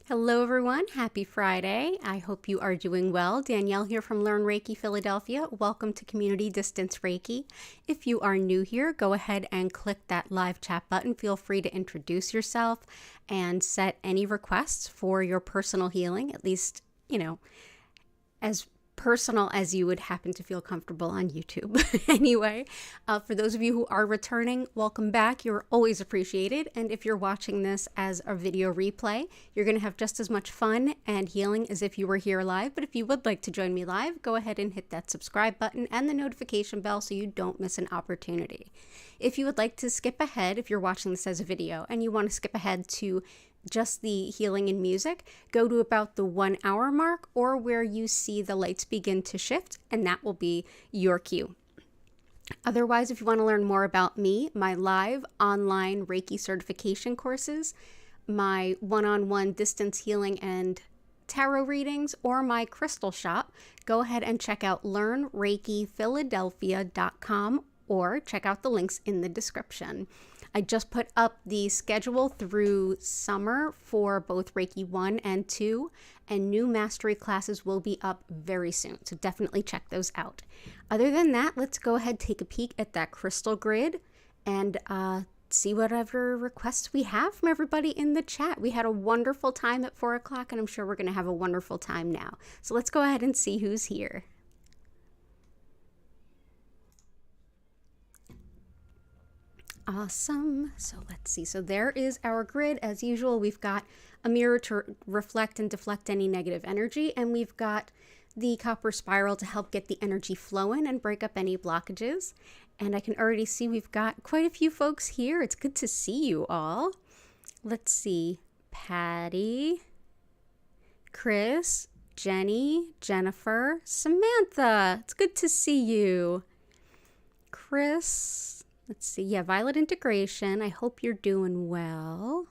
Hello everyone, happy Friday. I hope you are doing well. Danielle here from Learn Reiki Philadelphia. Welcome to Community Distance Reiki. If you are new here, go ahead and click that live chat button. Feel free to introduce yourself and set any requests for your personal healing, at least, as personal as you would happen to feel comfortable on YouTube. Anyway, for those of you who are returning, welcome back. You're always appreciated. And if you're watching this as a video replay, you're going to have just as much fun and healing as if you were here live. But if you would like to join me live, go ahead and hit that subscribe button and the notification bell so you don't miss an opportunity. If you would like to skip ahead, if you're watching this as a video and you want to skip ahead to just the healing and music, go to about the 1 hour mark or where you see the lights begin to shift, and that will be your cue. Otherwise, if you want to learn more about me, my live online Reiki certification courses, my one-on-one distance healing and tarot readings, or my crystal shop, go ahead and check out learnreikiphiladelphia.com or check out the links in the description. I just put up the schedule through summer for both Reiki 1 and 2, and new mastery classes will be up very soon, so definitely check those out. Other than that, let's go ahead and take a peek at that crystal grid and see whatever requests we have from everybody in the chat. We had a wonderful time at 4 o'clock, and I'm sure we're going to have a wonderful time now. So let's go ahead and see who's here. Awesome. So let's see. So there is our grid. As usual, we've got a mirror to reflect and deflect any negative energy, and we've got the copper spiral to help get the energy flowing and break up any blockages. And I can already see we've got quite a few folks here. It's good to see you all. Let's see. Patty, Chris, Jenny, Jennifer, Samantha. It's good to see you. Chris. Let's see. Yeah, Violet Integration. I hope you're doing well.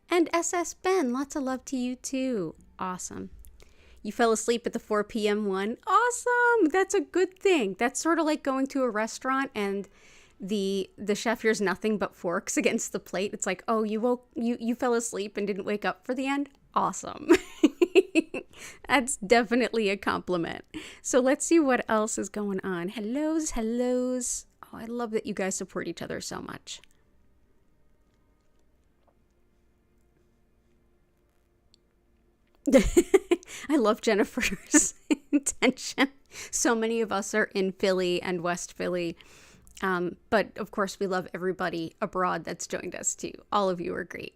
And SS Ben, lots of love to you too. Awesome. You fell asleep at the 4 p.m. one. Awesome. That's a good thing. That's sort of like going to a restaurant and the chef hears nothing but forks against the plate. It's like, oh, you fell asleep and didn't wake up for the end. Awesome. That's definitely a compliment. So let's see what else is going on. Hellos. Oh, I love that you guys support each other so much. I love Jennifer's intention. So many of us are in Philly and West Philly. But of course, we love everybody abroad that's joined us too. All of you are great.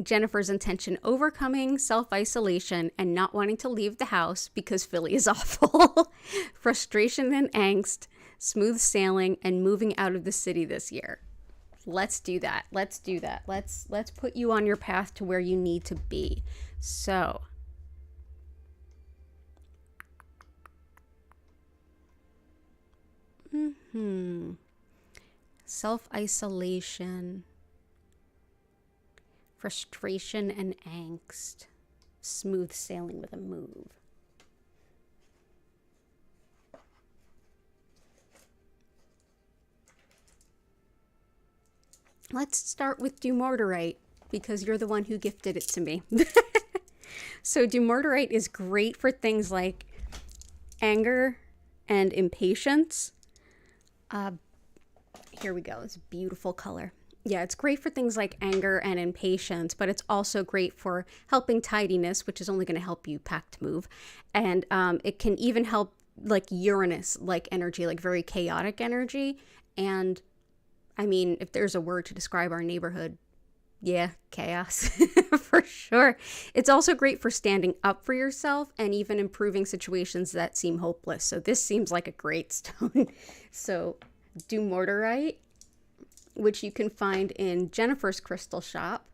Jennifer's intention: overcoming self-isolation and not wanting to leave the house because Philly is awful. Frustration and angst, smooth sailing, and moving out of the city this year. Let's do that. Let's put you on your path to where you need to be. So self-isolation, frustration and angst, smooth sailing with a move. Let's start with Dumotierite because you're the one who gifted it to me. So Dumotierite is great for things like anger and impatience. Here we go. It's a beautiful color. Yeah, it's great for things like anger and impatience, but it's also great for helping tidiness, which is only going to help you pack to move. And it can even help like Uranus-like energy, like very chaotic energy. And I mean, if there's a word to describe our neighborhood, yeah, chaos for sure. It's also great for standing up for yourself and even improving situations that seem hopeless. So this seems like a great stone. So Dumotierite, which you can find in Jennifer's crystal shop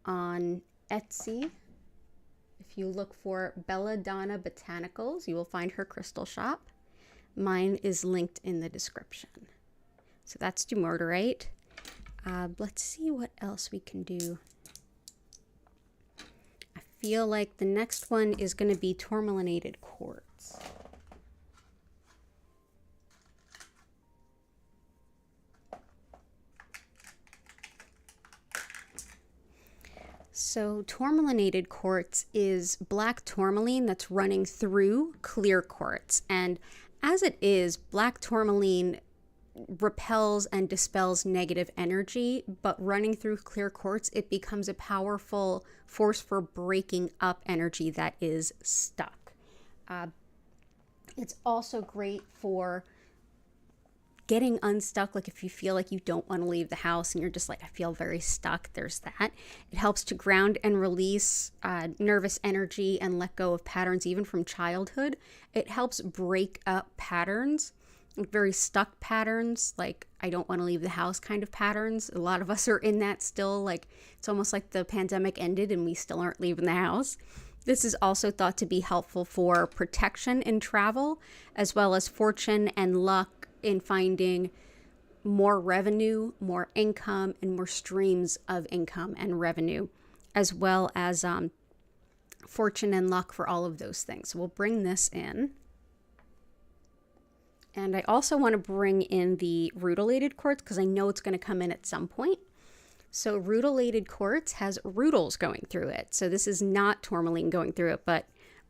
on Etsy. If you look for Belladonna Botanicals, you will find her crystal shop. Mine is linked in the description. So that's Dumotierite. Let's see what else we can do. I feel like the next one is going to be tourmalinated quartz. So tourmalinated quartz is black tourmaline that's running through clear quartz. And as it is, black tourmaline repels and dispels negative energy, but running through clear quartz, it becomes a powerful force for breaking up energy that is stuck. It's also great for getting unstuck. Like if you feel like you don't want to leave the house and you're just like, I feel very stuck, there's that. It helps to ground and release nervous energy and let go of patterns, even from childhood. It helps break up patterns, like very stuck patterns, like I don't want to leave the house kind of patterns. A lot of us are in that still. Like it's almost like the pandemic ended and we still aren't leaving the house. This is also thought to be helpful for protection in travel, as well as fortune and luck in finding more revenue, more income, and more streams of income and revenue, as well as fortune and luck for all of those things. So we'll bring this in. And I also want to bring in the rutilated quartz because I know it's going to come in at some point. So rutilated quartz has rutils going through it. So this is not tourmaline going through it, but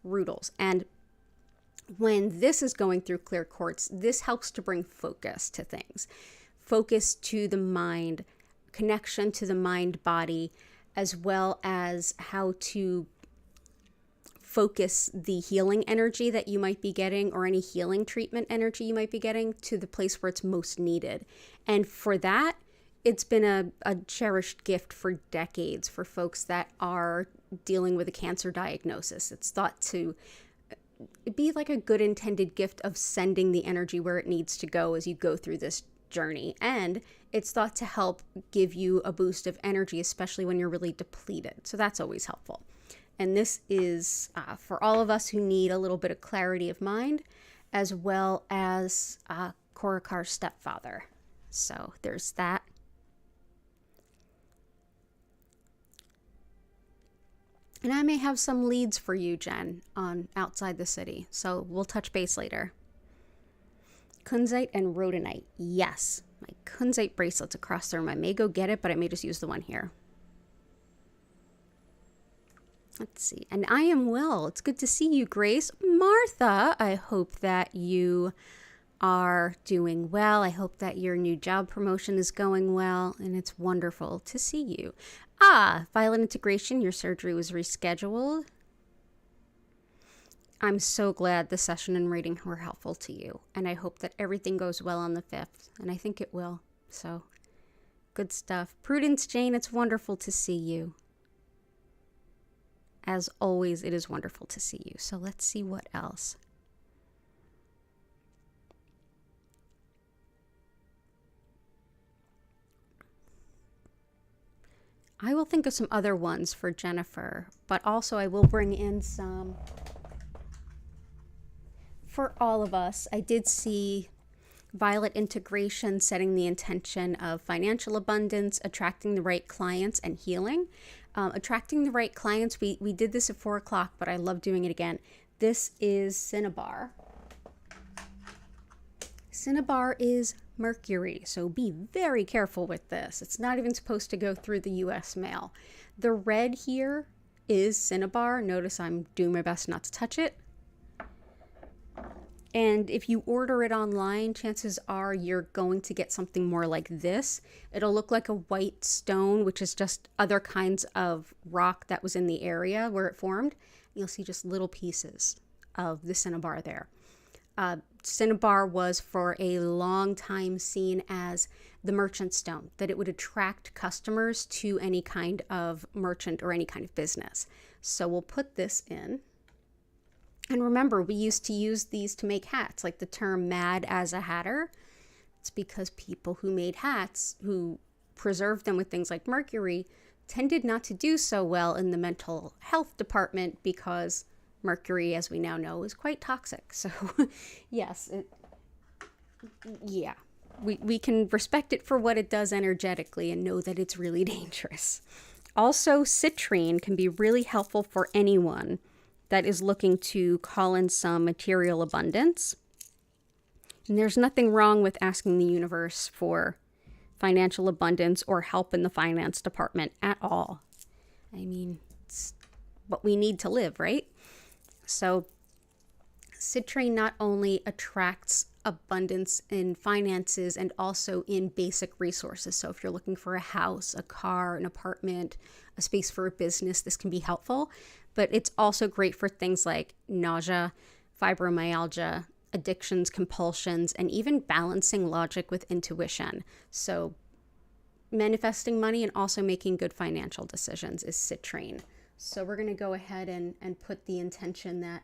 rutils. And when this is going through clear quartz, this helps to bring focus to things, focus to the mind, connection to the mind body, as well as how to focus the healing energy that you might be getting, or any healing treatment energy you might be getting, to the place where it's most needed. And for that, it's been a cherished gift for decades for folks that are dealing with a cancer diagnosis. It's thought to be like a good intended gift of sending the energy where it needs to go as you go through this journey. And it's thought to help give you a boost of energy, especially when you're really depleted. So that's always helpful. And this is for all of us who need a little bit of clarity of mind, as well as Korakar's stepfather. So there's that. And I may have some leads for you, Jen, on outside the city. So we'll touch base later. Kunzite and rhodonite. Yes, my kunzite bracelet's across the room. I may go get it, but I may just use the one here. Let's see. And I am well. It's good to see you, Grace. Martha, I hope that you are doing well. I hope that your new job promotion is going well, and it's wonderful to see you. Violet Integration, your surgery was rescheduled. I'm so glad the session and reading were helpful to you, and I hope that everything goes well on the 5th, and I think it will. So, good stuff. Prudence Jane, it's wonderful to see you. As always, it is wonderful to see you. So let's see what else. I will think of some other ones for Jennifer, but also I will bring in some for all of us. I did see Violet Integration setting the intention of financial abundance, attracting the right clients, and healing. Attracting the right clients, we did this at 4 o'clock, but I love doing it again. This is Cinnabar. Cinnabar is mercury, so be very careful with this. It's not even supposed to go through the US mail. The red here is Cinnabar. Notice I'm doing my best not to touch it. And if you order it online, chances are you're going to get something more like this. It'll look like a white stone, which is just other kinds of rock that was in the area where it formed. You'll see just little pieces of the cinnabar there. Cinnabar was for a long time seen as the merchant stone, that it would attract customers to any kind of merchant or any kind of business. So we'll put this in. And remember, we used to use these to make hats, like the term mad as a hatter. It's because people who made hats, who preserved them with things like mercury, tended not to do so well in the mental health department because mercury, as we now know, is quite toxic. So yes, we can respect it for what it does energetically and know that it's really dangerous. Also, citrine can be really helpful for anyone that is looking to call in some material abundance. And there's nothing wrong with asking the universe for financial abundance or help in the finance department at all. I mean, it's what we need to live, right? So citrine not only attracts abundance in finances and also in basic resources. So if you're looking for a house, a car, an apartment, a space for a business, this can be helpful. But it's also great for things like nausea, fibromyalgia, addictions, compulsions, and even balancing logic with intuition. So manifesting money and also making good financial decisions is citrine. So we're going to go ahead and put the intention that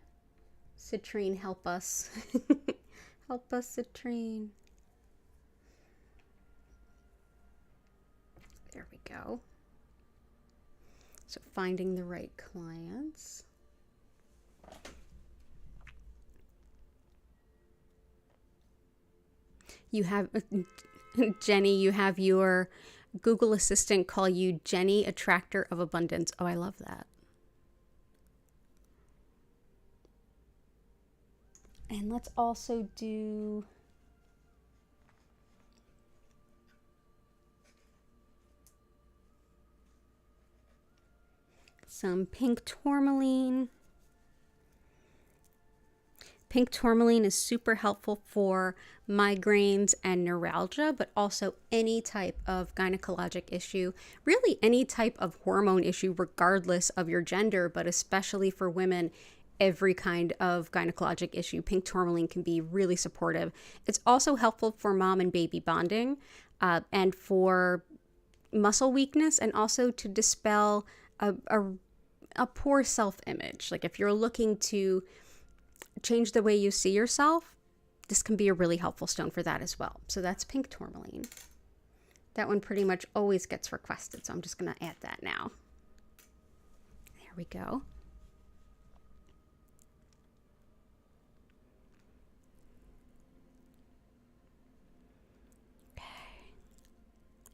citrine help us. Help us, citrine. There we go. So finding the right clients. You have, Jenny, you have your Google Assistant call you Jenny, Attractor of Abundance. Oh, I love that. And let's also do some pink tourmaline. Pink tourmaline is super helpful for migraines and neuralgia, but also any type of gynecologic issue, really any type of hormone issue, regardless of your gender, but especially for women, every kind of gynecologic issue. Pink tourmaline can be really supportive. It's also helpful for mom and baby bonding and for muscle weakness, and also to dispel a poor self-image. Like if you're looking to change the way you see yourself, this can be a really helpful stone for that as well. So that's pink tourmaline. That one pretty much always gets requested, so I'm just going to add that now. There we go. Okay.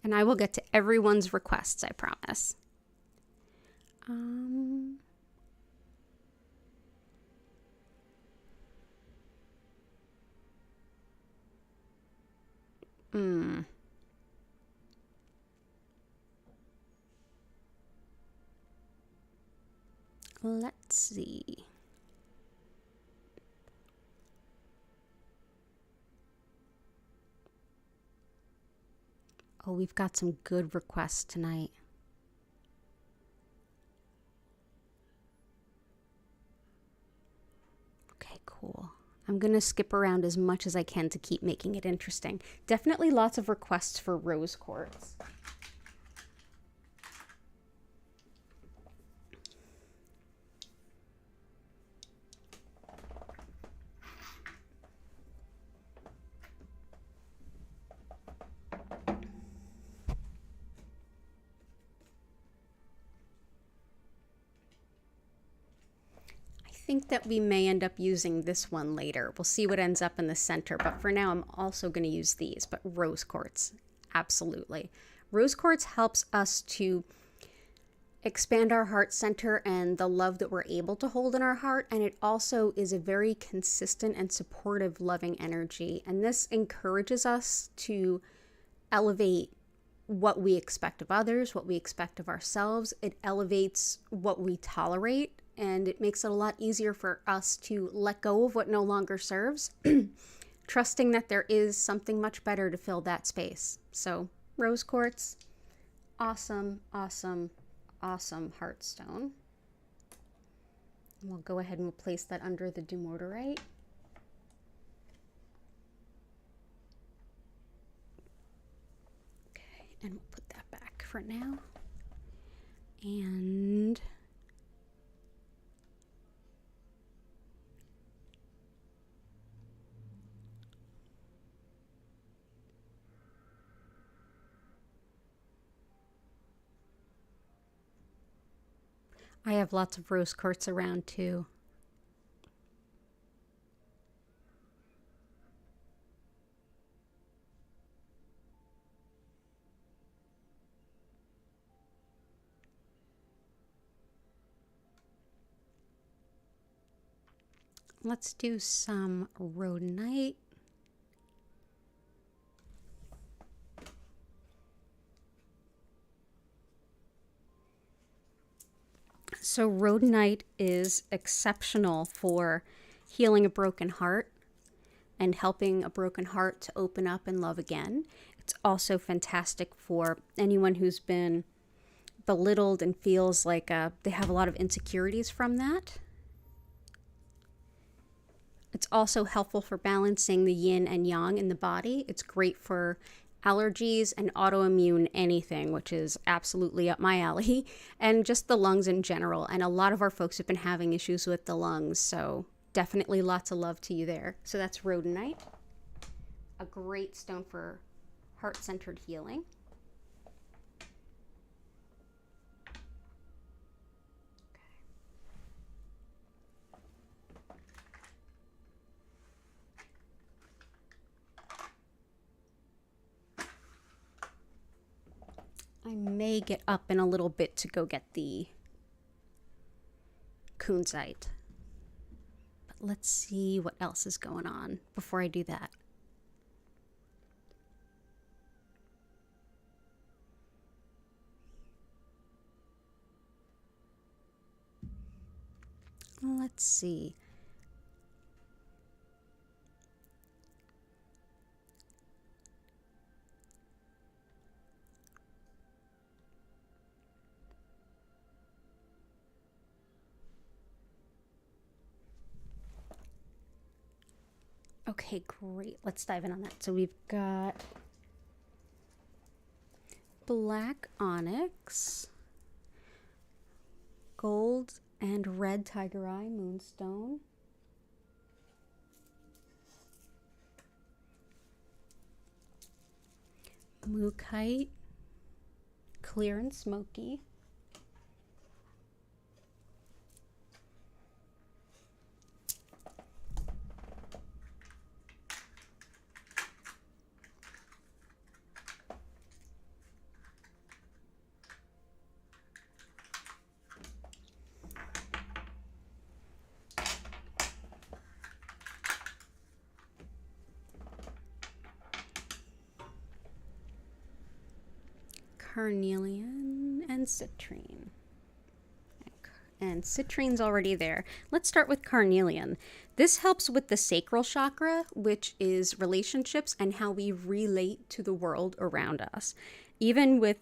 And I will get to everyone's requests, I promise. Let's see. Oh, we've got some good requests tonight. Okay, cool. I'm going to skip around as much as I can to keep making it interesting. Definitely lots of requests for rose quartz. I think that we may end up using this one later. We'll see what ends up in the center, but for now I'm also going to use these. But rose quartz, absolutely. Rose quartz helps us to expand our heart center and the love that we're able to hold in our heart, and it also is a very consistent and supportive, loving energy, and this encourages us to elevate what we expect of others, what we expect of ourselves. It elevates what we tolerate, and it makes it a lot easier for us to let go of what no longer serves, trusting that there is something much better to fill that space. So rose quartz, awesome, awesome, awesome heartstone. We'll go ahead and we'll place that under the Dumotierite. Okay, and we'll put that back for now. And I have lots of rose quartz around too. Let's do some rhodonite. So rhodonite is exceptional for healing a broken heart and helping a broken heart to open up and love again. It's also fantastic for anyone who's been belittled and feels like they have a lot of insecurities from that. It's also helpful for balancing the yin and yang in the body. It's great for allergies and autoimmune anything, which is absolutely up my alley, and just the lungs in general. And a lot of our folks have been having issues with the lungs, so definitely lots of love to you there. So that's rhodonite, a great stone for heart-centered healing. I may get up in a little bit to go get the kunzite. But let's see what else is going on before I do that. Let's see. Okay, great. Let's dive in on that. So we've got black onyx, gold and red tiger eye moonstone, mookaite, clear and smoky, carnelian, and citrine. And citrine's already there. Let's start with carnelian. This helps with the sacral chakra, which is relationships and how we relate to the world around us. Even with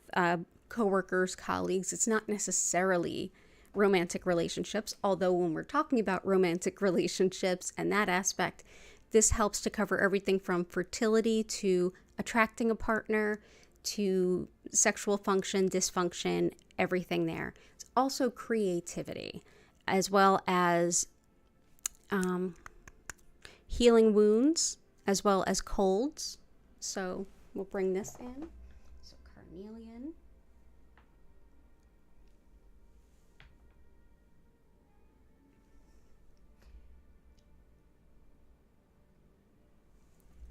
coworkers, colleagues, it's not necessarily romantic relationships, although when we're talking about romantic relationships and that aspect, this helps to cover everything from fertility to attracting a partner to sexual function, dysfunction, everything there. It's also creativity, as well as healing wounds, as well as colds. So we'll bring this in. So carnelian.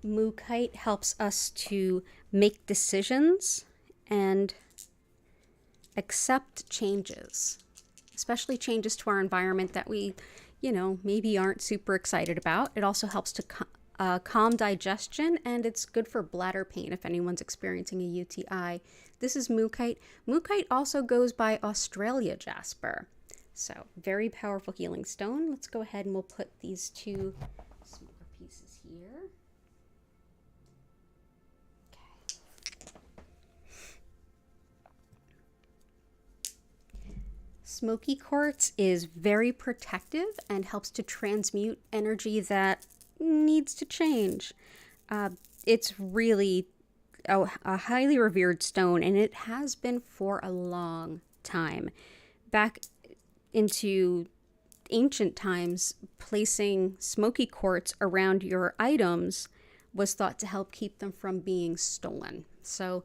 Mookaite helps us to make decisions and accept changes, especially changes to our environment that we, maybe aren't super excited about. It also helps to calm digestion, and it's good for bladder pain if anyone's experiencing a UTI. This is mookaite. Mookaite also goes by Australia jasper. So very powerful healing stone. Let's go ahead and we'll put these two smaller pieces here. Smoky quartz is very protective and helps to transmute energy that needs to change. It's really a highly revered stone, and it has been for a long time. Back into ancient times, placing smoky quartz around your items was thought to help keep them from being stolen. So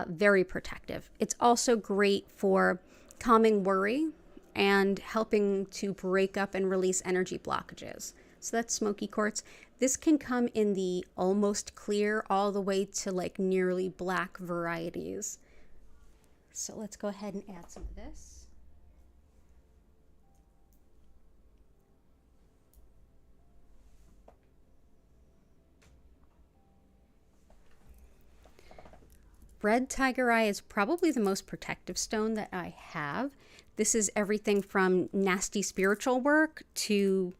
very protective. It's also great for calming worry and helping to break up and release energy blockages. So that's smoky quartz. This can come in the almost clear all the way to like nearly black varieties. So let's go ahead and add some of this. Red tiger eye is probably the most protective stone that I have. This is everything from nasty spiritual work to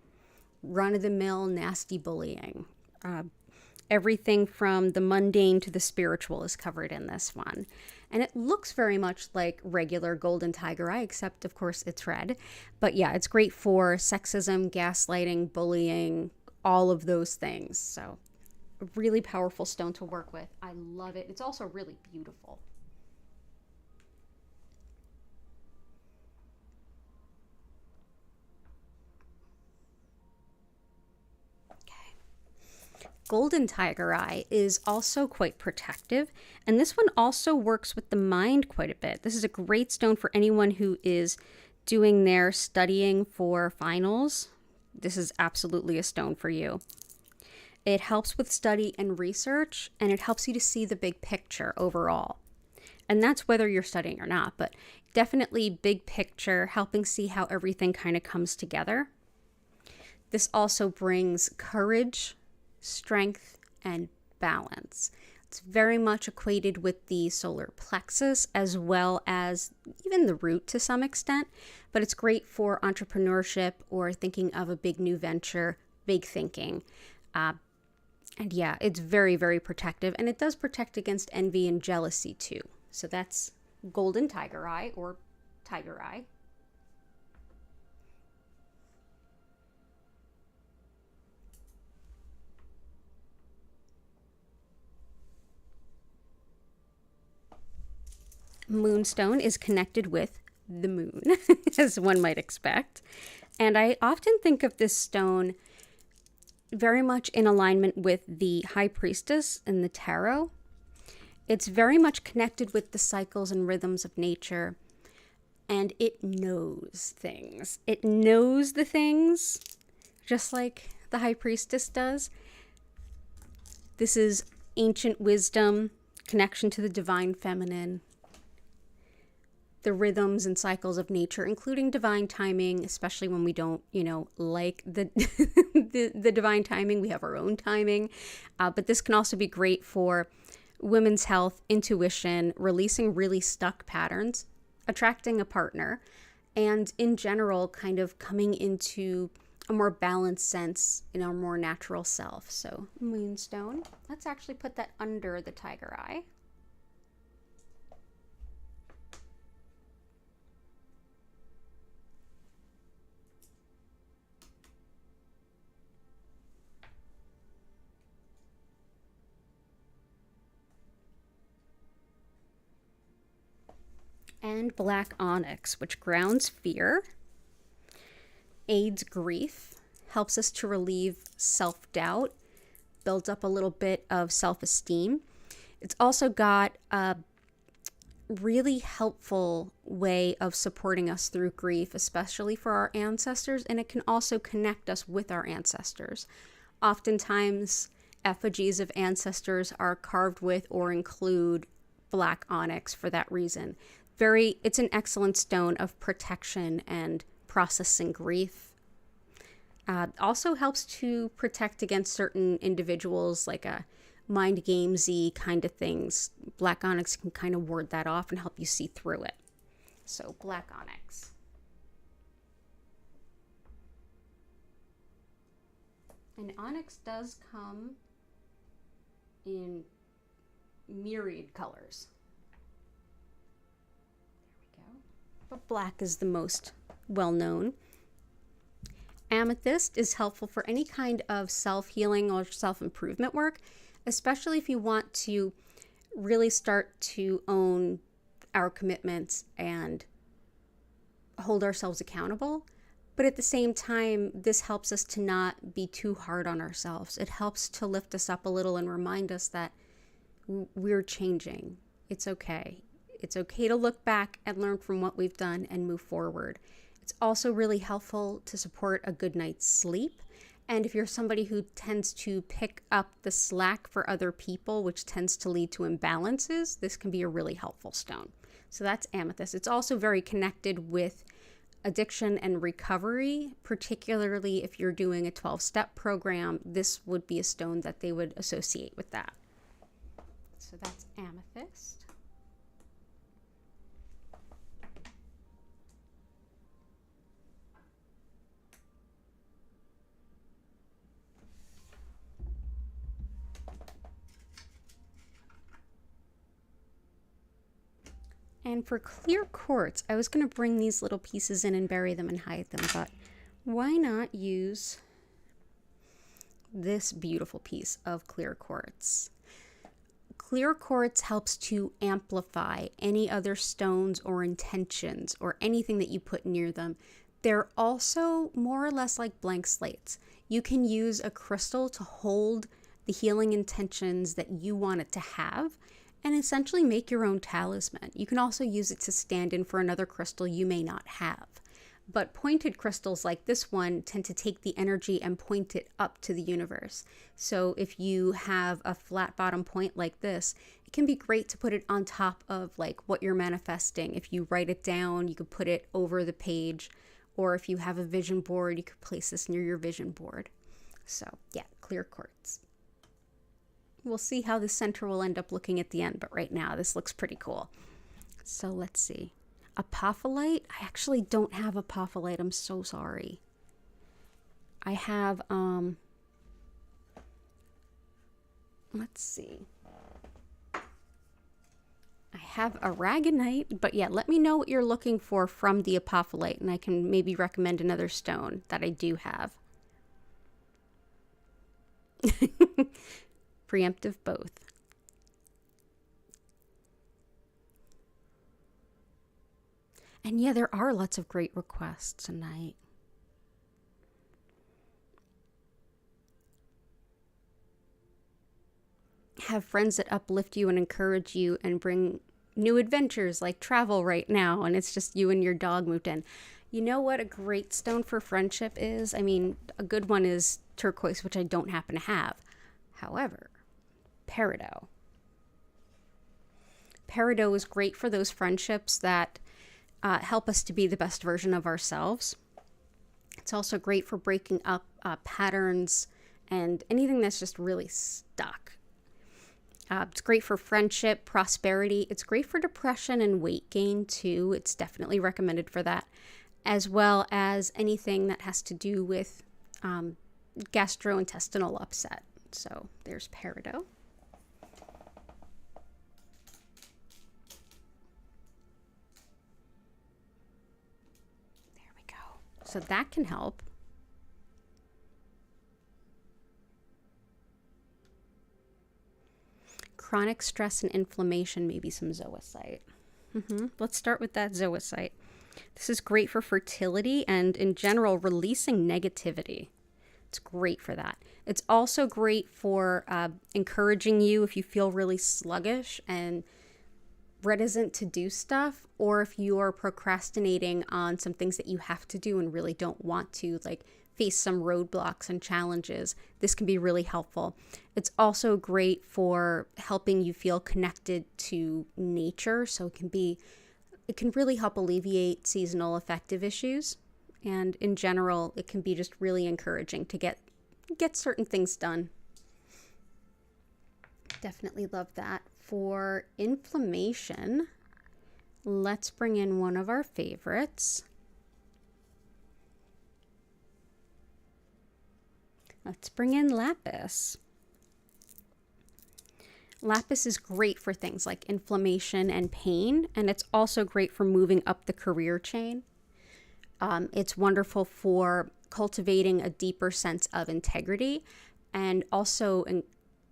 run-of-the-mill nasty bullying. Everything from the mundane to the spiritual is covered in this one. And it looks very much like regular golden tigerite, except of course it's red. But yeah, it's great for sexism, gaslighting, bullying, all of those things. So a really powerful stone to work with. I love it. It's also really beautiful. Golden tigerite is also quite protective, and this one also works with the mind quite a bit. This is a great stone for anyone who is doing their studying for finals. This is absolutely a stone for you. It helps with study and research, and it helps you to see the big picture overall. And that's whether you're studying or not, but definitely big picture, helping see how everything kind of comes together. This also brings courage, strength, and balance. It's very much equated with the solar plexus as well as even the root to some extent, but it's great for entrepreneurship or thinking of a big new venture, big thinking. And yeah, it's very, very protective, and it does protect against envy and jealousy too. So that's golden tigerite or tiger eye. Moonstone is connected with the moon, as one might expect. And I often think of this stone very much in alignment with the High Priestess in the tarot. It's very much connected with the cycles and rhythms of nature, and it knows things. It knows the things, just like the High Priestess does. This is ancient wisdom, connection to the divine feminine, the rhythms and cycles of nature, including divine timing, especially when we don't, like the the divine timing. We have our own timing. But this can also be great for women's health, intuition, releasing really stuck patterns, attracting a partner, and in general, kind of coming into a more balanced sense in our more natural self. So moonstone, let's actually put that under the tiger eye. And black onyx, which grounds fear, aids grief, helps us to relieve self-doubt, builds up a little bit of self-esteem. It's also got a really helpful way of supporting us through grief, especially for our ancestors, and it can also connect us with our ancestors. Oftentimes, effigies of ancestors are carved with or include black onyx for that reason. It's an excellent stone of protection and processing grief. Also helps to protect against certain individuals, like a mind gamesy kind of things. Black onyx can kind of ward that off and help you see through it. So black onyx. And onyx does come in myriad colors. But black is the most well-known. Amethyst is helpful for any kind of self-healing or self-improvement work, especially if you want to really start to own our commitments and hold ourselves accountable. But at the same time, this helps us to not be too hard on ourselves. It helps to lift us up a little and remind us that we're changing. It's okay. It's okay to look back and learn from what we've done and move forward. It's also really helpful to support a good night's sleep. And if you're somebody who tends to pick up the slack for other people, which tends to lead to imbalances, this can be a really helpful stone. So that's amethyst. It's also very connected with addiction and recovery, particularly if you're doing a 12-step program. This would be a stone that they would associate with that. So that's amethyst. And for clear quartz, I was going to bring these little pieces in and bury them and hide them, but why not use this beautiful piece of clear quartz? Clear quartz helps to amplify any other stones or intentions or anything that you put near them. They're also more or less like blank slates. You can use a crystal to hold the healing intentions that you want it to have and essentially make your own talisman. You can also use it to stand in for another crystal you may not have. But pointed crystals like this one tend to take the energy and point it up to the universe. So if you have a flat bottom point like this, it can be great to put it on top of like what you're manifesting. If you write it down, you could put it over the page. Or if you have a vision board, you could place this near your vision board. So yeah, clear quartz. We'll see how the center will end up looking at the end, but right now this looks pretty cool. So let's see. Apophyllite? I actually don't have apophyllite. I'm so sorry. I have, let's see. I have aragonite, but yeah, let me know what you're looking for from the apophyllite, and I can maybe recommend another stone that I do have. Preemptive both. And yeah, there are lots of great requests tonight. Have friends that uplift you and encourage you and bring new adventures like travel right now, and it's just you and your dog moved in. You know what a great stone for friendship is? I mean, a good one is turquoise, which I don't happen to have. However, peridot. Peridot is great for those friendships that help us to be the best version of ourselves. It's also great for breaking up patterns and anything that's just really stuck. It's great for friendship, prosperity. It's great for depression and weight gain too. It's definitely recommended for that, as well as anything that has to do with gastrointestinal upset. So there's peridot. So that can help. Chronic stress and inflammation, maybe some zoisite. Let's start with that zoisite. This is great for fertility and in general releasing negativity. It's great for that. It's also great for encouraging you if you feel really sluggish and reticent to do stuff, or if you're procrastinating on some things that you have to do and really don't want to, like face some roadblocks and challenges. This can be really helpful. It's also great for helping you feel connected to nature, so it can really help alleviate seasonal affective issues, and in general it can be just really encouraging to get certain things done. Definitely love that. For inflammation, let's bring in one of our favorites. Let's bring in lapis. Lapis is great for things like inflammation and pain, and it's also great for moving up the career chain. It's wonderful for cultivating a deeper sense of integrity and also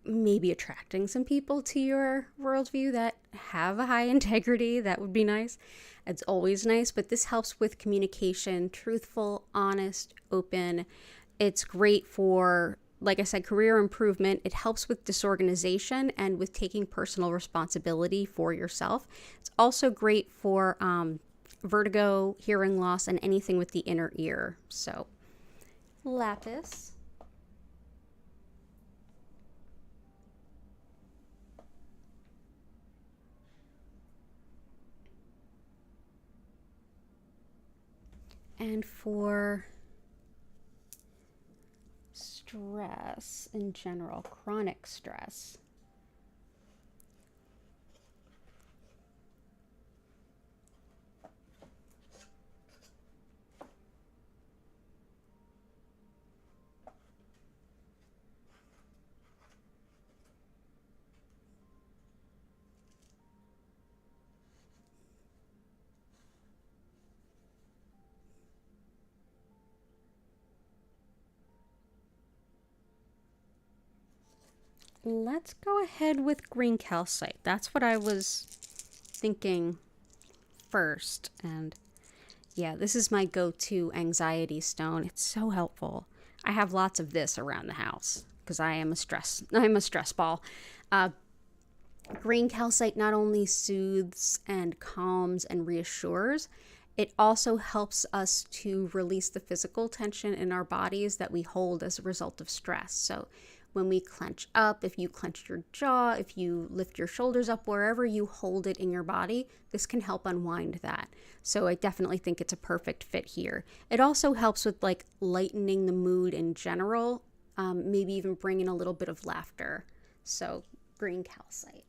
maybe attracting some people to your worldview that have a high integrity. That would be nice. It's always nice, but this helps with communication, truthful, honest, open. It's great for, like I said, career improvement. It helps with disorganization and with taking personal responsibility for yourself. It's also great for vertigo, hearing loss, and anything with the inner ear. So, lapis. And for stress in general, chronic stress, let's go ahead with green calcite. That's what I was thinking first. And yeah, this is my go-to anxiety stone. It's so helpful. I have lots of this around the house because I'm a stress ball. Green calcite not only soothes and calms and reassures, it also helps us to release the physical tension in our bodies that we hold as a result of stress. So when we clench up, if you clench your jaw, if you lift your shoulders up, wherever you hold it in your body, this can help unwind that. So I definitely think it's a perfect fit here. It also helps with like lightening the mood in general, maybe even bringing a little bit of laughter. So green calcite.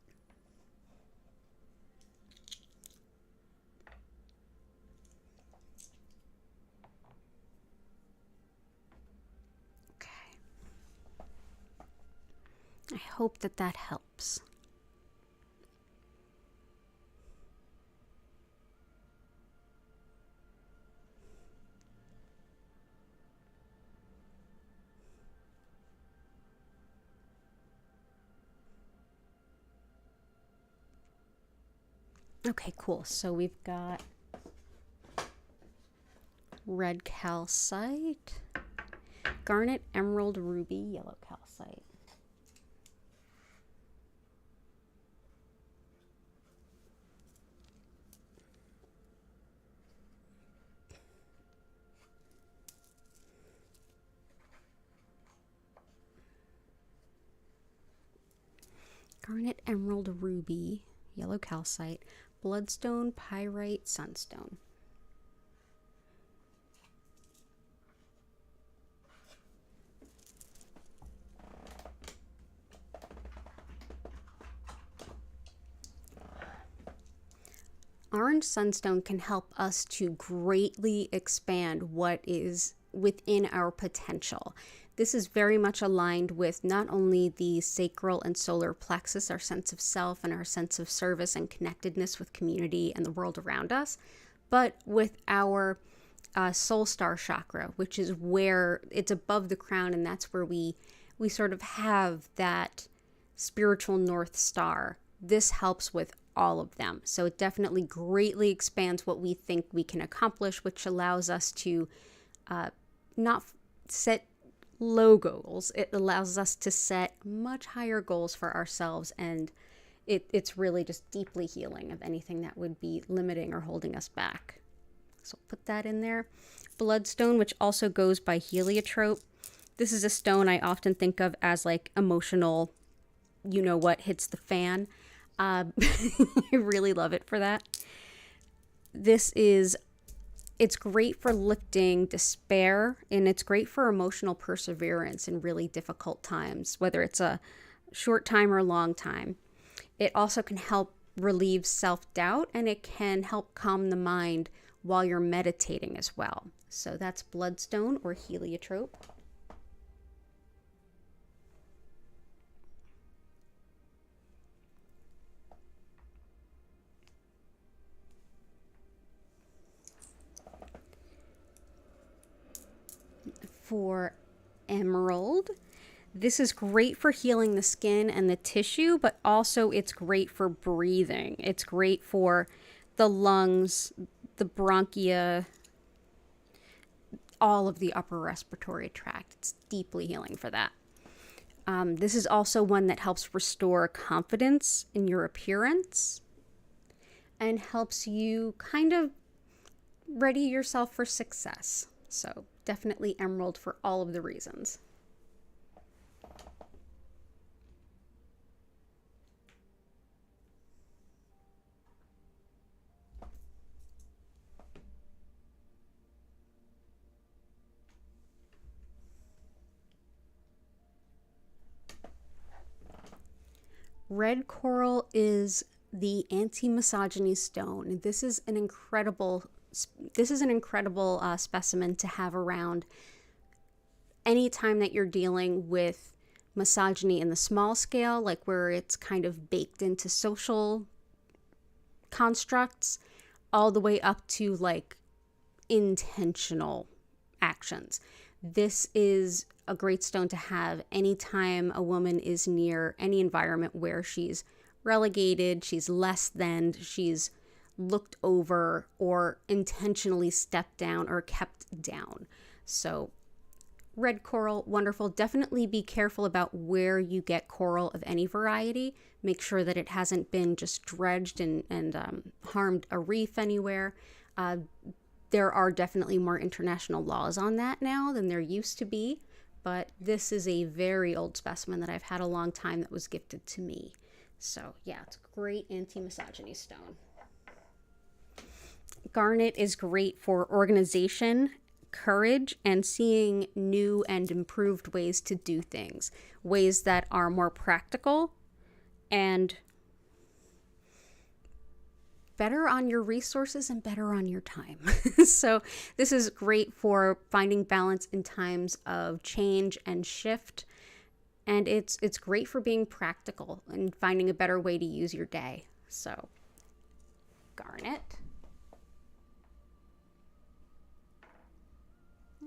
I hope that that helps. Okay, cool. So we've got red calcite, garnet, emerald, ruby, yellow calcite. Garnet, emerald, ruby, yellow calcite, bloodstone, pyrite, sunstone. Orange sunstone can help us to greatly expand what is within our potential. This is very much aligned with not only the sacral and solar plexus, our sense of self and our sense of service and connectedness with community and the world around us, but with our soul star chakra, which is where it's above the crown, and that's where we sort of have that spiritual North Star. This helps with all of them. So it definitely greatly expands what we think we can accomplish, which allows us to not set low goals. It allows us to set much higher goals for ourselves, and it's really just deeply healing of anything that would be limiting or holding us back. So put that in there. Bloodstone, which also goes by heliotrope. This is a stone I often think of as like emotional, you know what hits the fan. I really love it for that. It's great for lifting despair, and it's great for emotional perseverance in really difficult times, whether it's a short time or a long time. It also can help relieve self-doubt, and it can help calm the mind while you're meditating as well. So that's bloodstone or heliotrope. For emerald, this is great for healing the skin and the tissue, but also it's great for breathing. It's great for the lungs, the bronchia, all of the upper respiratory tract. It's deeply healing for that. This is also one that helps restore confidence in your appearance and helps you kind of ready yourself for success. So definitely emerald for all of the reasons. Red coral is the anti-misogyny stone. This is an incredible specimen to have around anytime that you're dealing with misogyny in the small scale, like where it's kind of baked into social constructs, all the way up to like intentional actions. This is a great stone to have anytime a woman is near any environment where she's relegated, she's less than, she's looked over, or intentionally stepped down or kept down. So red coral, wonderful. Definitely be careful about where you get coral of any variety. Make sure that it hasn't been just dredged and harmed a reef anywhere. There are definitely more international laws on that now than there used to be, but this is a very old specimen that I've had a long time that was gifted to me. So yeah, it's a great anti-misogyny stone. Garnet is great for organization, courage, and seeing new and improved ways to do things, ways that are more practical and better on your resources and better on your time. So this is great for finding balance in times of change and shift, and it's great for being practical and finding a better way to use your day. So garnet.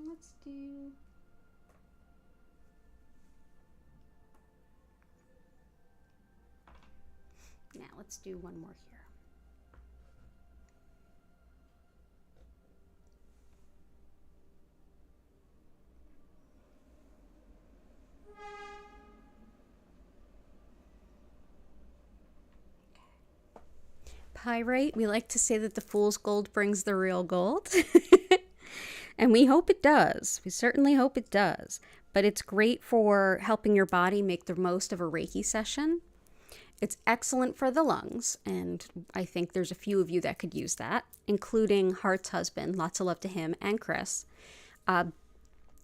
Let's do let's do one more here. Pyrite, we like to say that the fool's gold brings the real gold. And we hope it does. We certainly hope it does. But it's great for helping your body make the most of a Reiki session. It's excellent for the lungs, and I think there's a few of you that could use that, including Heart's husband, lots of love to him, and Chris.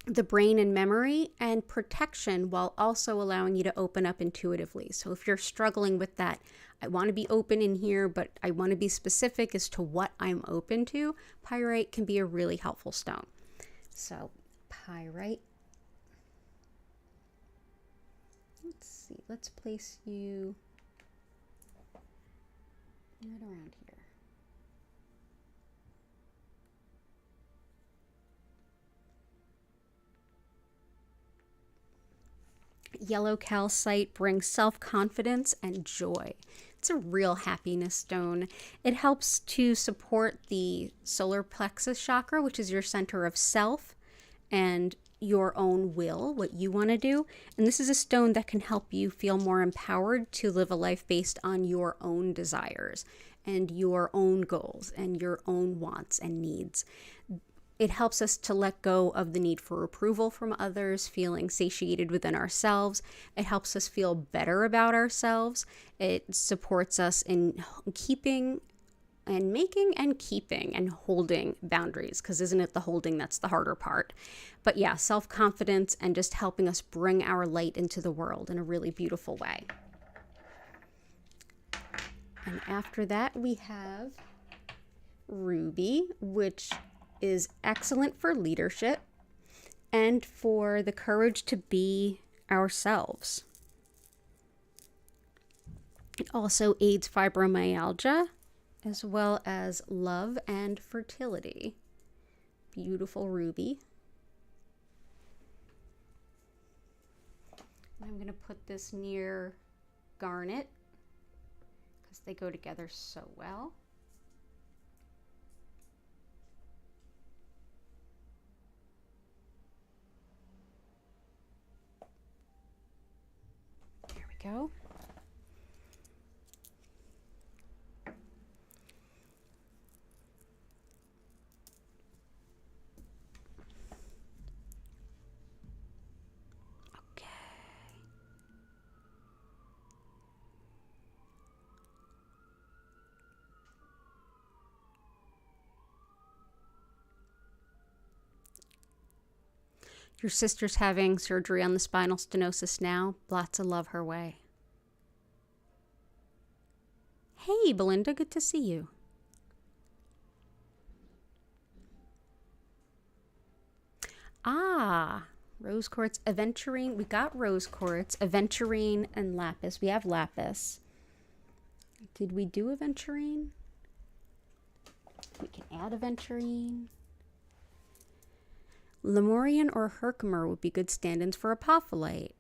The brain and memory, and protection, while also allowing you to open up intuitively. So if you're struggling with that, I want to be open in here, but I want to be specific as to what I'm open to, pyrite can be a really helpful stone. So pyrite. Let's see, let's place you right around here. Yellow calcite brings self-confidence and joy. It's a real happiness stone. It helps to support the solar plexus chakra, which is your center of self and your own will, what you want to do. And this is a stone that can help you feel more empowered to live a life based on your own desires and your own goals and your own wants and needs. It helps us to let go of the need for approval from others, feeling satiated within ourselves. It helps us feel better about ourselves. It supports us in keeping and making and keeping and holding boundaries, because isn't it the holding that's the harder part? But yeah, self-confidence and just helping us bring our light into the world in a really beautiful way. And after that, we have ruby, which is excellent for leadership and for the courage to be ourselves. It also aids fibromyalgia as well as love and fertility. Beautiful ruby. I'm going to put this near garnet because they go together so well. Go. Okay. Your sister's having surgery on the spinal stenosis now. Lots of love her way. Hey, Belinda, good to see you. Ah, rose quartz, aventurine. We got rose quartz, aventurine, and lapis. We have lapis. Did we do aventurine? We can add aventurine. Lemurian or Herkimer would be good stand-ins for Apophyllite.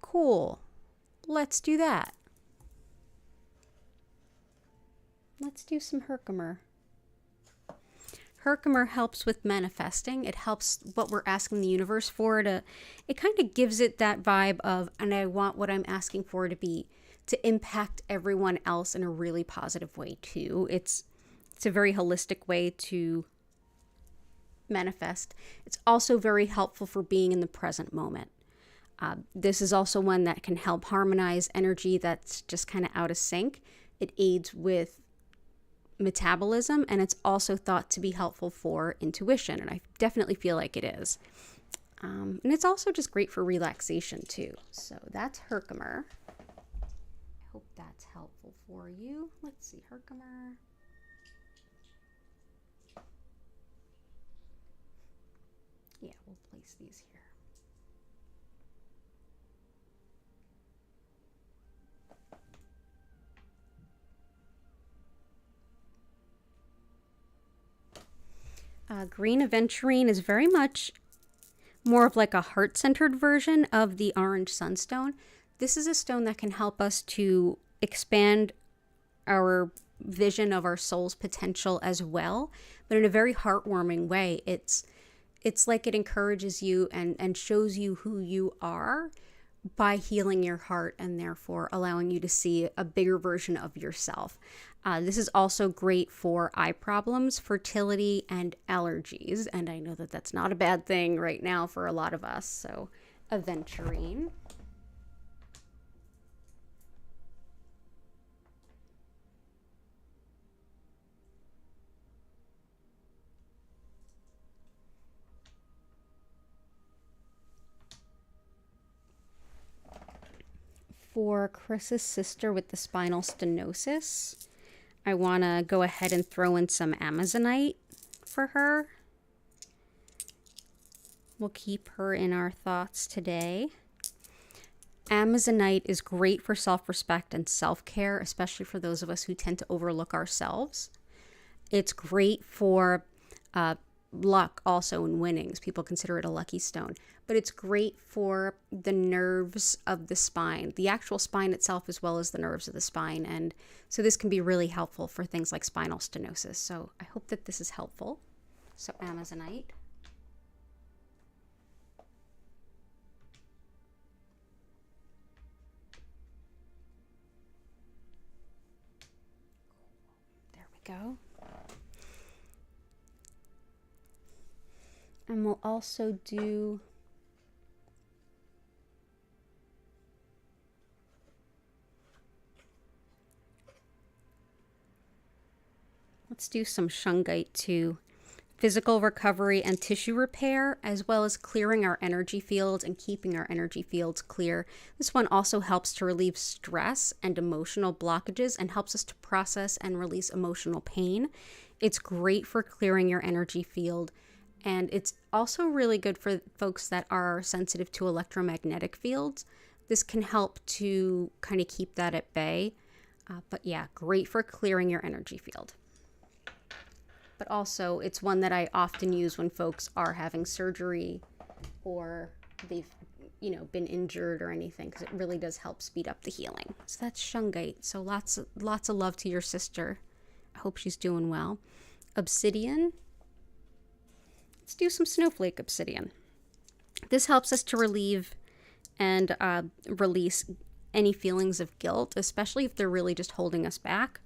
Cool. Let's do that. Let's do some Herkimer. Herkimer helps with manifesting. It helps what we're asking the universe for to, it kind of gives it that vibe of, and I want what I'm asking for to be, to impact everyone else in a really positive way too. It's a very holistic way to manifest. It's also very helpful for being in the present moment. This is also one that can help harmonize energy that's just kind of out of sync. It aids with metabolism, and it's also thought to be helpful for intuition, and I definitely feel like it is. And it's also just great for relaxation too. So that's Herkimer. I hope that's helpful for you. Let's see, Herkimer. Yeah, we'll place these here. Green aventurine is very much more of like a heart-centered version of the orange sunstone. This is a stone that can help us to expand our vision of our soul's potential as well, but in a very heartwarming way. It's like it encourages you and shows you who you are by healing your heart and therefore allowing you to see a bigger version of yourself. This is also great for eye problems, fertility, and allergies. And I know that that's not a bad thing right now for a lot of us. So, aventurine. For Chris's sister with the spinal stenosis, I want to go ahead and throw in some Amazonite for her. We'll keep her in our thoughts today. Amazonite is great for self-respect and self-care, especially for those of us who tend to overlook ourselves. It's great for luck also in winnings. People consider it a lucky stone, but it's great for the nerves of the spine, the actual spine itself, as well as the nerves of the spine. And so this can be really helpful for things like spinal stenosis. So I hope that this is helpful. So Amazonite. There we go. And we'll also do let's do some shungite too. Physical recovery and tissue repair, as well as clearing our energy fields and keeping our energy fields clear. This one also helps to relieve stress and emotional blockages and helps us to process and release emotional pain. It's great for clearing your energy field. And it's also really good for folks that are sensitive to electromagnetic fields. This can help to kind of keep that at bay. But yeah, great for clearing your energy field. But also, it's one that I often use when folks are having surgery or they've, been injured or anything, because it really does help speed up the healing. So that's shungite. So lots of love to your sister. I hope she's doing well. Obsidian. Let's do some snowflake obsidian. This helps us to relieve and release any feelings of guilt, especially if they're really just holding us back.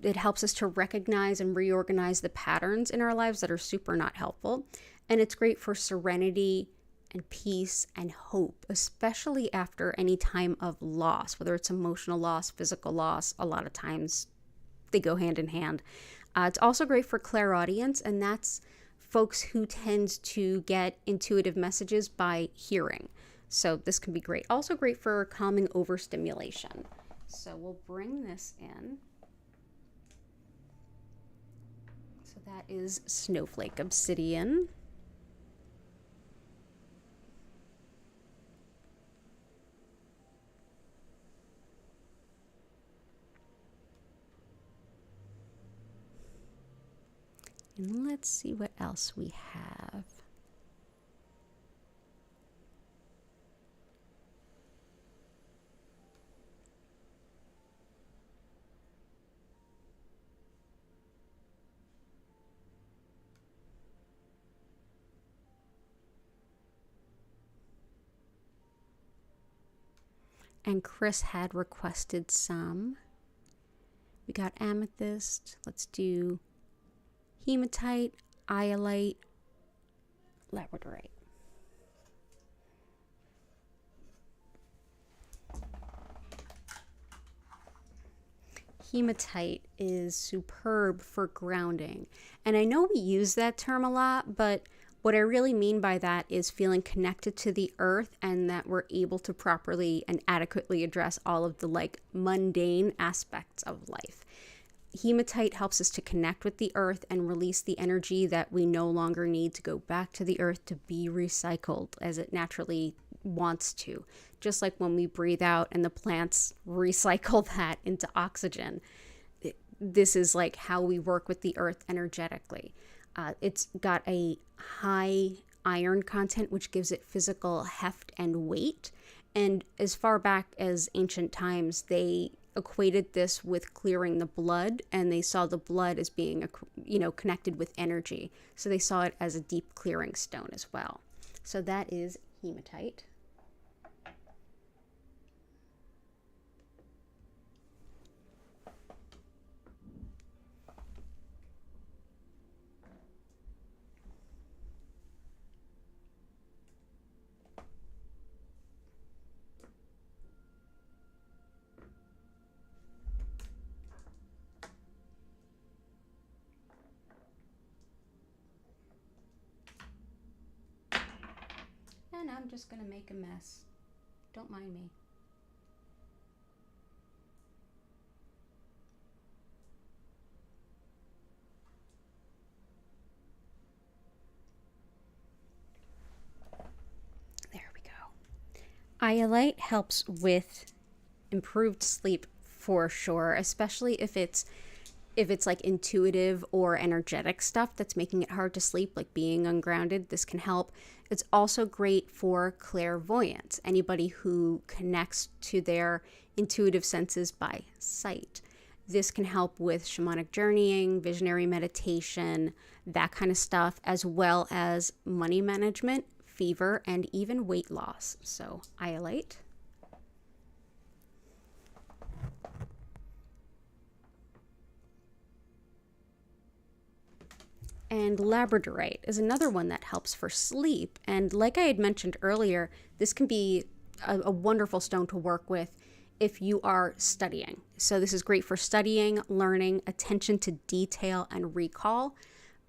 It helps us to recognize and reorganize the patterns in our lives that are super not helpful. And it's great for serenity and peace and hope, especially after any time of loss, whether it's emotional loss, physical loss. A lot of times they go hand in hand. It's also great for clairaudience, and that's folks who tend to get intuitive messages by hearing. So this can be great. Also great for calming overstimulation. So we'll bring this in. So that is snowflake obsidian. And let's see what else we have. And Chris had requested some. We got amethyst. Let's do hematite, iolite, labradorite. Hematite is superb for grounding. And I know we use that term a lot, but what I really mean by that is feeling connected to the earth and that we're able to properly and adequately address all of the like mundane aspects of life. Hematite helps us to connect with the earth and release the energy that we no longer need to go back to the earth to be recycled as it naturally wants to. Just like when we breathe out and the plants recycle that into oxygen. This is like how we work with the earth energetically. It's got a high iron content, which gives it physical heft and weight. And as far back as ancient times, they equated this with clearing the blood, and they saw the blood as being, connected with energy. So they saw it as a deep clearing stone as well. So that is hematite. And I'm just going to make a mess. Don't mind me. There we go. Iolite helps with improved sleep for sure, especially if it's like intuitive or energetic stuff that's making it hard to sleep, like being ungrounded. This can help. It's also great for clairvoyance, anybody who connects to their intuitive senses by sight. This can help with shamanic journeying, visionary meditation, that kind of stuff, as well as money management, fever, and even weight loss. So, iolite. And Labradorite is another one that helps for sleep. And like I had mentioned earlier, this can be a wonderful stone to work with if you are studying. So this is great for studying, learning, attention to detail, and recall,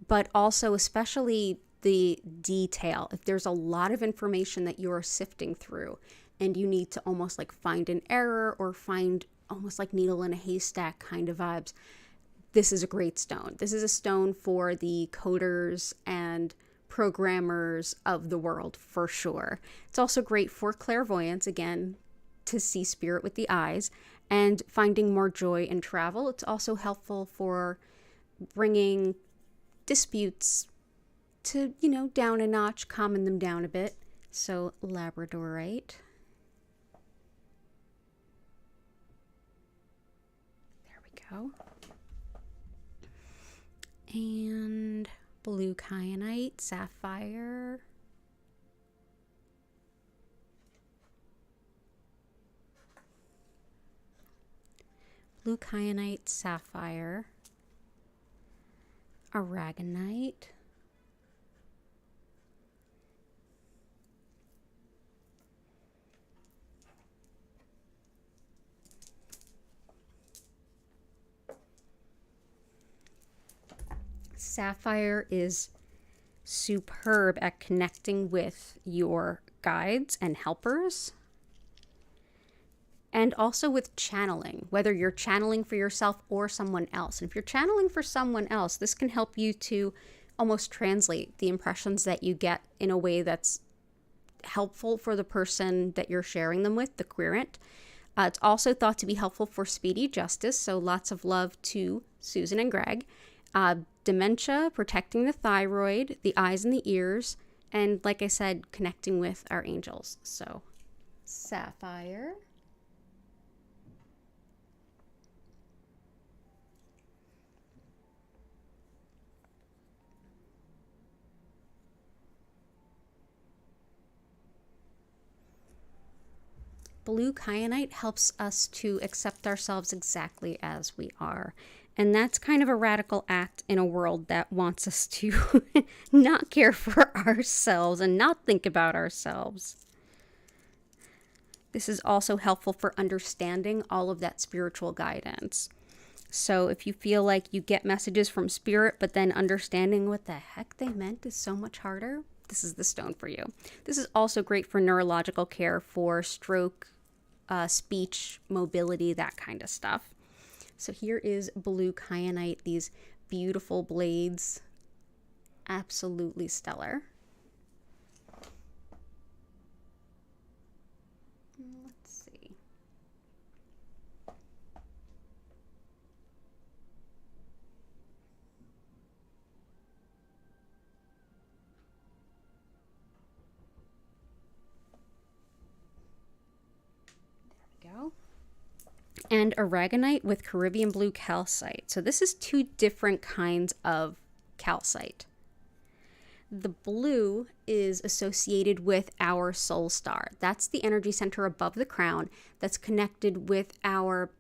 but also especially the detail. If there's a lot of information that you're sifting through and you need to almost like find an error or find almost like needle in a haystack kind of vibes, this is a great stone. This is a stone for the coders and programmers of the world for sure. It's also great for clairvoyance, again, to see spirit with the eyes and finding more joy in travel. It's also helpful for bringing disputes to, down a notch, calming them down a bit. So Labradorite. There we go. And blue kyanite, sapphire. Blue kyanite, sapphire. Aragonite. Sapphire is superb at connecting with your guides and helpers, and also with channeling, whether you're channeling for yourself or someone else. And if you're channeling for someone else, this can help you to almost translate the impressions that you get in a way that's helpful for the person that you're sharing them with, the querent. It's also thought to be helpful for speedy justice, so lots of love to Susan and Greg. Dementia, protecting the thyroid, the eyes and the ears, and like I said, connecting with our angels. So, sapphire. Blue kyanite helps us to accept ourselves exactly as we are. And that's kind of a radical act in a world that wants us to not care for ourselves and not think about ourselves. This is also helpful for understanding all of that spiritual guidance. So if you feel like you get messages from spirit, but then understanding what the heck they meant is so much harder, this is the stone for you. This is also great for neurological care, for stroke, speech, mobility, that kind of stuff. So here is blue kyanite, these beautiful blades, absolutely stellar. Let's see. There we go. And aragonite with Caribbean blue calcite. So this is two different kinds of calcite. The blue is associated with our soul star. That's the energy center above the crown that's connected with our,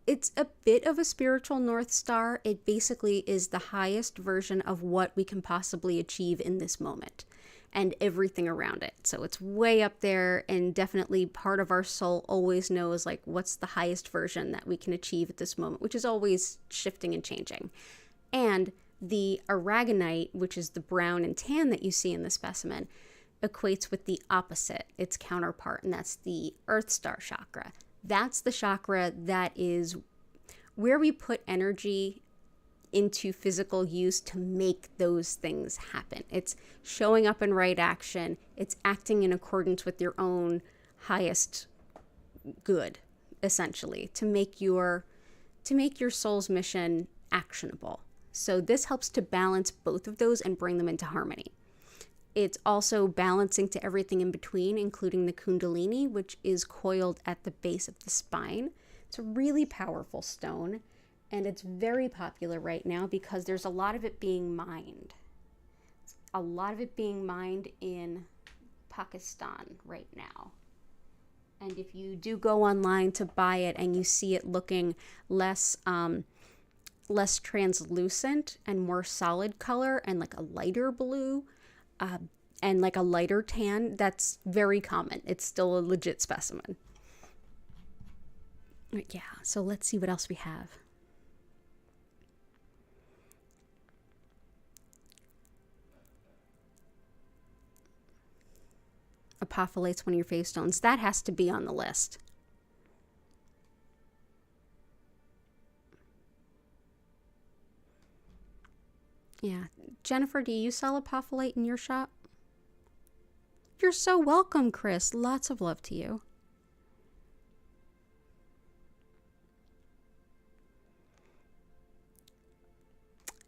it's a bit of a spiritual North Star. It basically is the highest version of what we can possibly achieve in this moment and everything around it. So it's way up there, and definitely part of our soul always knows like what's the highest version that we can achieve at this moment, which is always shifting and changing. And the aragonite, which is the brown and tan that you see in the specimen, equates with the opposite, its counterpart, and that's the Earth Star chakra. That's the chakra that is where we put energy into physical use to make those things happen. It's showing up in right action. It's acting in accordance with your own highest good, essentially, to make your soul's mission actionable. So this helps to balance both of those and bring them into harmony. It's also balancing to everything in between, including the Kundalini, which is coiled at the base of the spine. It's a really powerful stone, and it's very popular right now because there's a lot of it being mined. A lot of it being mined in Pakistan right now. And if you do go online to buy it and you see it looking less translucent and more solid color and like a lighter blue and like a lighter tan, that's very common. It's still a legit specimen. Yeah, so let's see what else we have. Apopholate's one of your fave stones. That has to be on the list. Yeah. Jennifer, do you sell apopholate in your shop? You're so welcome, Chris. Lots of love to you.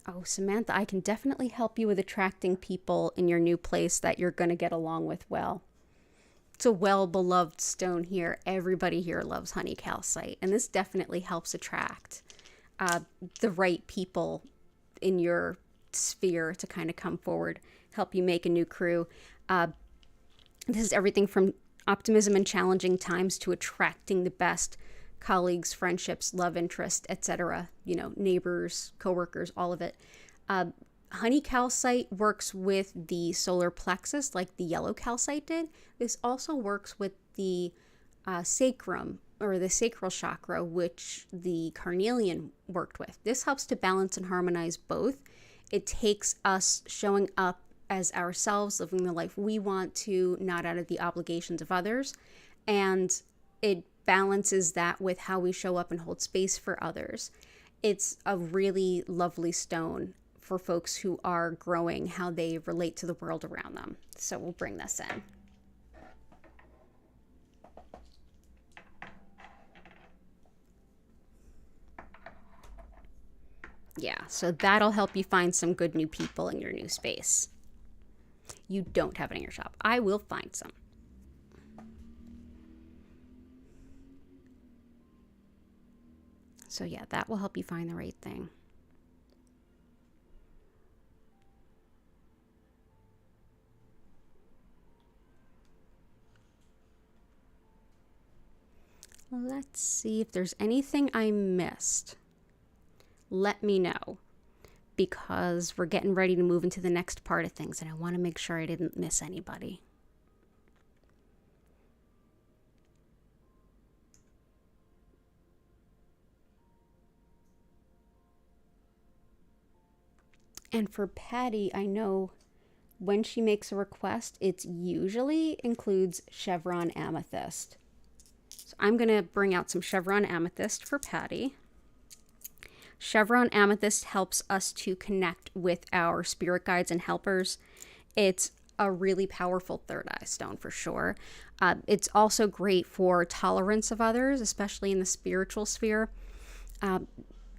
Oh, Samantha, I can definitely help you with attracting people in your new place that you're going to get along with well. It's a well-beloved stone here. Everybody here loves honey calcite, and this definitely helps attract the right people in your sphere to kind of come forward, help you make a new crew. This is everything from optimism in challenging times to attracting the best colleagues, friendships, love interest, etc. You know, neighbors, coworkers, all of it. Honey calcite works with the solar plexus like the yellow calcite did. This also works with the sacrum or the sacral chakra, which the carnelian worked with. This helps to balance and harmonize both. It takes us showing up as ourselves, living the life we want to, not out of the obligations of others. And it balances that with how we show up and hold space for others. It's a really lovely stone for folks who are growing how they relate to the world around them. So we'll bring this in. Yeah, so that'll help you find some good new people in your new space. You don't have it in your shop. I will find some. So yeah, that will help you find the right thing. Let's see if there's anything I missed. Let me know, because we're getting ready to move into the next part of things and I want to make sure I didn't miss anybody. And for Patty, I know when she makes a request, it usually includes chevron amethyst. So I'm going to bring out some chevron amethyst for Patty. Chevron amethyst helps us to connect with our spirit guides and helpers. It's a really powerful third eye stone for sure. It's also great for tolerance of others, especially in the spiritual sphere. It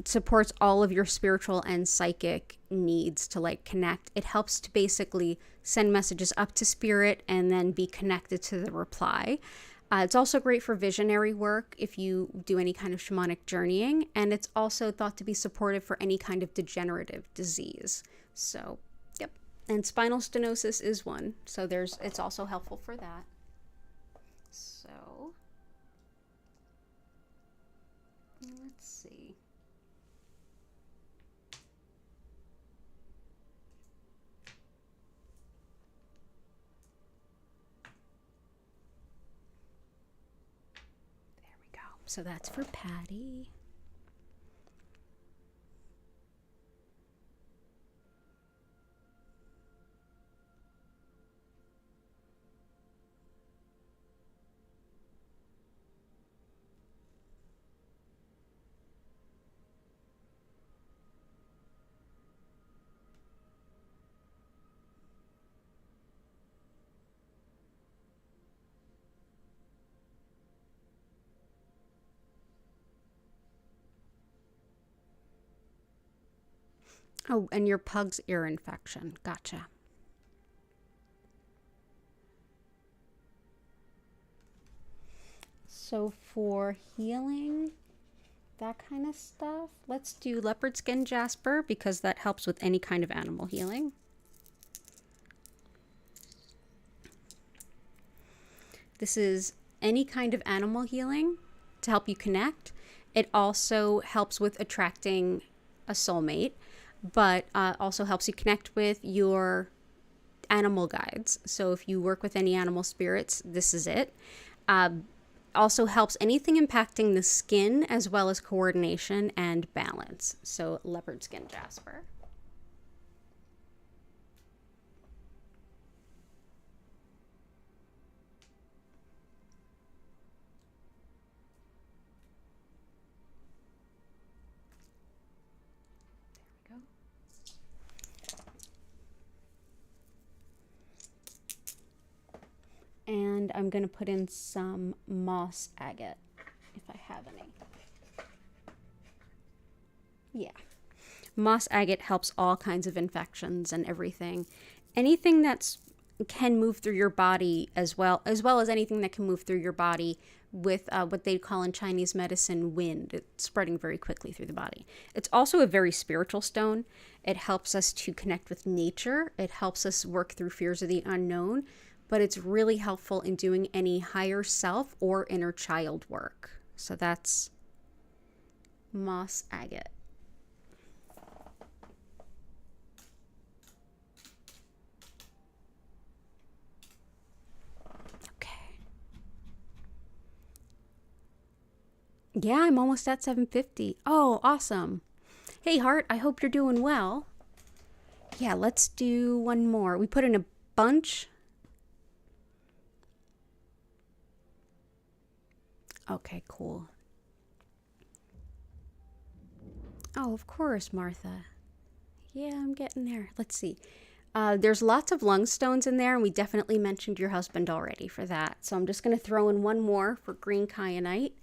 supports all of your spiritual and psychic needs to like connect. It helps to basically send messages up to spirit and then be connected to the reply. It's also great for visionary work if you do any kind of shamanic journeying, and it's also thought to be supportive for any kind of degenerative disease. So, yep. And spinal stenosis is one, so it's also helpful for that. So, let's see. So that's for Patty. Oh, and your pug's ear infection. Gotcha. So for healing, that kind of stuff, let's do leopard skin jasper because that helps with any kind of animal healing. This is any kind of animal healing to help you connect. It also helps with attracting a soulmate, but also helps you connect with your animal guides. So if you work with any animal spirits, this is it. Also helps anything impacting the skin as well as coordination and balance. So leopard skin jasper. And I'm going to put in some moss agate, if I have any. Yeah. Moss agate helps all kinds of infections and everything. Anything that's can move through your body as well as anything that can move through your body with what they call in Chinese medicine wind. It's spreading very quickly through the body. It's also a very spiritual stone. It helps us to connect with nature. It helps us work through fears of the unknown. But it's really helpful in doing any higher self or inner child work. So that's moss agate. Okay. Yeah, I'm almost at 750. Oh, awesome. Hey, Heart, I hope you're doing well. Yeah, let's do one more. We put in a bunch. Okay, cool. Oh, of course, Martha. Yeah, I'm getting there. Let's see. There's lots of lung stones in there, and we definitely mentioned your husband already for that. So I'm just going to throw in one more for green kyanite.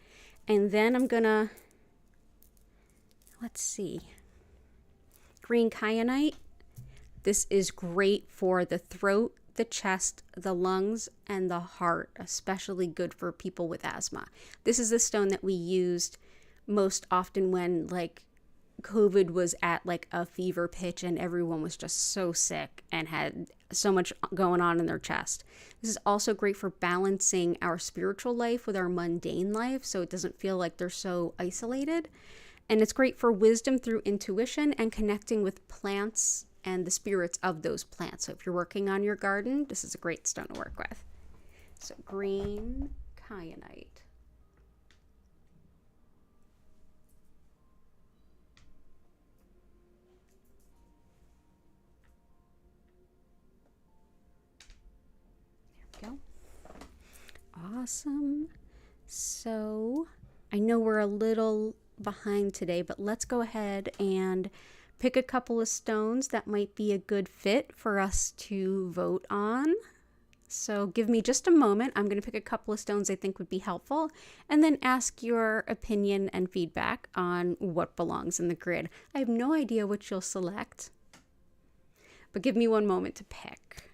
And then I'm going to, let's see. green kyanite. This is great for the throat, the chest, the lungs, and the heart, especially good for people with asthma. This is the stone that we used most often when like COVID was at like a fever pitch and everyone was just so sick and had so much going on in their chest. This is also great for balancing our spiritual life with our mundane life, so it doesn't feel like they're so isolated. And it's great for wisdom through intuition and connecting with plants and the spirits of those plants. So if you're working on your garden, this is a great stone to work with. So green kyanite. There we go. Awesome. So I know we're a little behind today, but let's go ahead and pick a couple of stones that might be a good fit for us to vote on. So give me just a moment. I'm going to pick a couple of stones I think would be helpful and then ask your opinion and feedback on what belongs in the grid. I have no idea which you'll select, but give me one moment to pick.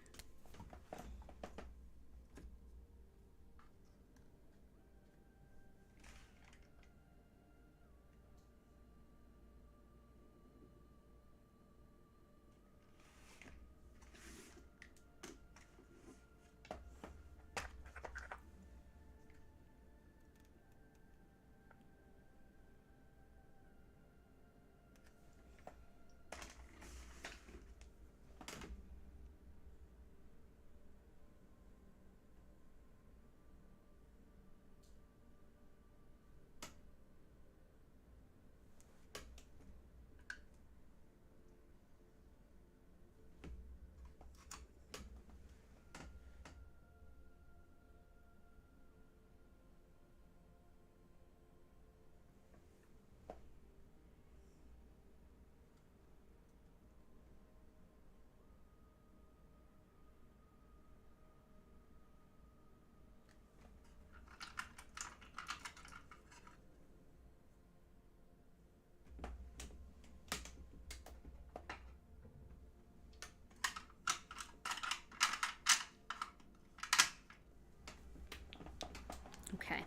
Okay.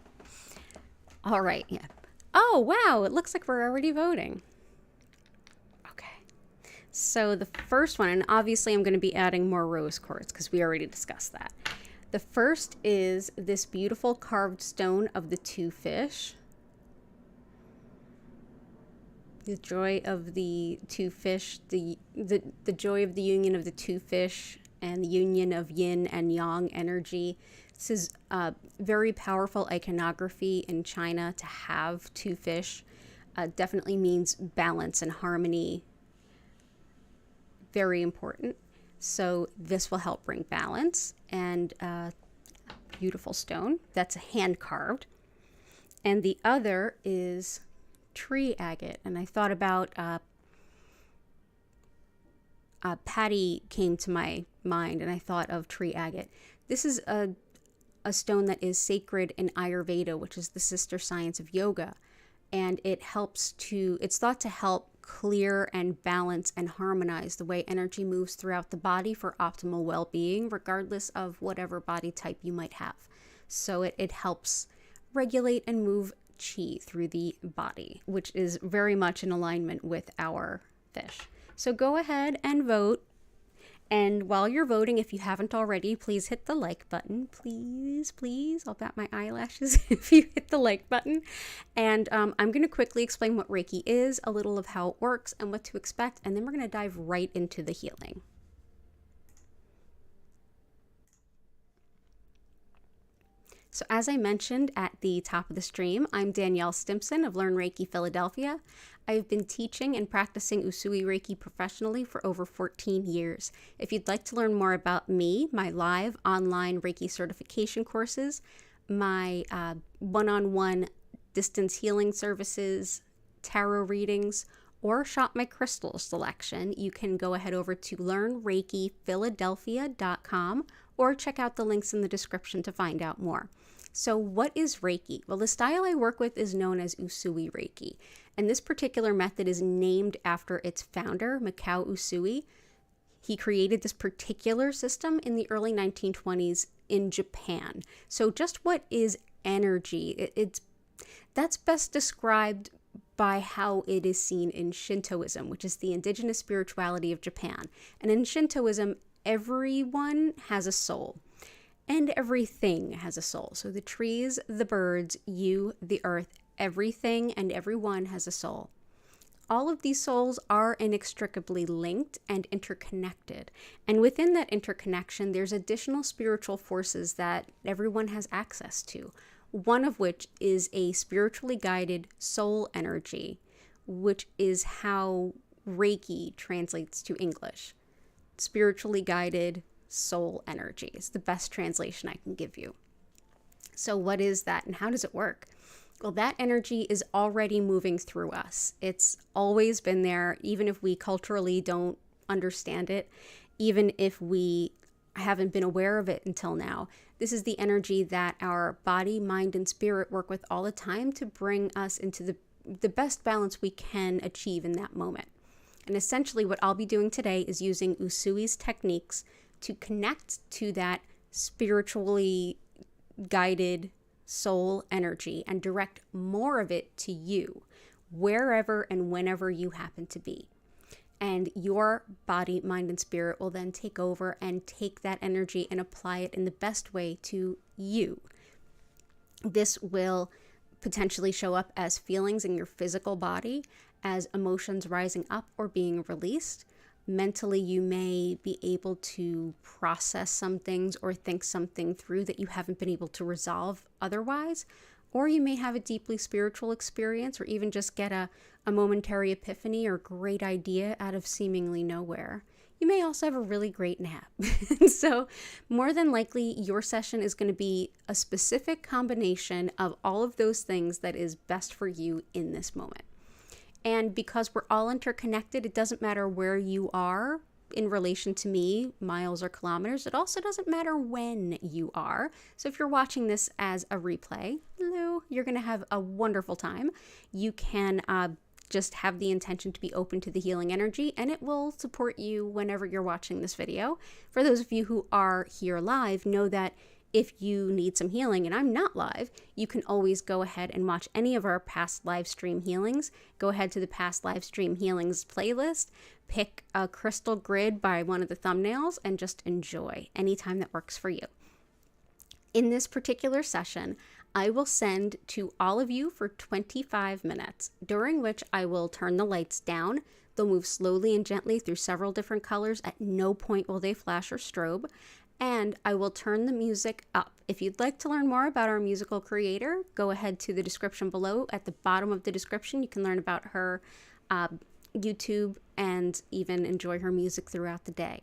All right. Yeah. Oh, wow. It looks like we're already voting. Okay. So the first one, and obviously I'm going to be adding more rose quartz because we already discussed that. The first is this beautiful carved stone of the two fish. The joy of the two fish, the joy of the union of the two fish and the union of yin and yang energy. This is very powerful iconography in China to have two fish. Definitely means balance and harmony. Very important. So this will help bring balance. And beautiful stone. That's hand carved. And the other is tree agate. And I thought about Patty came to my mind, and I thought of tree agate. This is a stone that is sacred in Ayurveda, which is the sister science of yoga. And it's thought to help clear and balance and harmonize the way energy moves throughout the body for optimal well-being, regardless of whatever body type you might have. So it helps regulate and move chi through the body, which is very much in alignment with our fish. So go ahead and vote. And while you're voting, if you haven't already, please hit the like button. Please, please. I'll bat my eyelashes if you hit the like button. And I'm going to quickly explain what Reiki is, a little of how it works and what to expect. And then we're going to dive right into the healing. So as I mentioned at the top of the stream, I'm Danielle Stimpson of Learn Reiki Philadelphia. I've been teaching and practicing Usui Reiki professionally for over 14 years. If you'd like to learn more about me, my live online Reiki certification courses, my one-on-one distance healing services, tarot readings, or shop my crystal selection, you can go ahead over to learnreikiphiladelphia.com or check out the links in the description to find out more. So what is Reiki? Well, the style I work with is known as Usui Reiki. And this particular method is named after its founder, Mikao Usui. He created this particular system in the early 1920s in Japan. So just what is energy? That's best described by how it is seen in Shintoism, which is the indigenous spirituality of Japan. And in Shintoism, everyone has a soul. And everything has a soul. So the trees, the birds, you, the earth, everything and everyone has a soul. All of these souls are inextricably linked and interconnected. And within that interconnection, there's additional spiritual forces that everyone has access to. One of which is a spiritually guided soul energy, which is how Reiki translates to English. Spiritually guided soul energy is the best translation I can give you. So what is that and how does it work? Well, that energy is already moving through us. It's always been there, even if we culturally don't understand it, even if we haven't been aware of it until now. This is the energy that our body, mind, and spirit work with all the time to bring us into the best balance we can achieve in that moment. And essentially what I'll be doing today is using Usui's techniques to connect to that spiritually guided soul energy and direct more of it to you, wherever and whenever you happen to be. And your body, mind, and spirit will then take over and take that energy and apply it in the best way to you. This will potentially show up as feelings in your physical body, as emotions rising up or being released. Mentally, you may be able to process some things or think something through that you haven't been able to resolve otherwise. Or you may have a deeply spiritual experience or even just get a momentary epiphany or great idea out of seemingly nowhere. You may also have a really great nap. So more than likely, your session is going to be a specific combination of all of those things that is best for you in this moment. And because we're all interconnected, it doesn't matter where you are in relation to me, miles or kilometers. It also doesn't matter when you are. So if you're watching this as a replay, hello, you're going to have a wonderful time. You can just have the intention to be open to the healing energy, and it will support you whenever you're watching this video. For those of you who are here live, know that if you need some healing and I'm not live, you can always go ahead and watch any of our past live stream healings. Go ahead to the past live stream healings playlist, pick a crystal grid by one of the thumbnails, and just enjoy anytime that works for you. In this particular session, I will send to all of you for 25 minutes, during which I will turn the lights down. They'll move slowly and gently through several different colors. At no point will they flash or strobe. And I will turn the music up. If you'd like to learn more about our musical creator, go ahead to the description below. At the bottom of the description, you can learn about her YouTube and even enjoy her music throughout the day.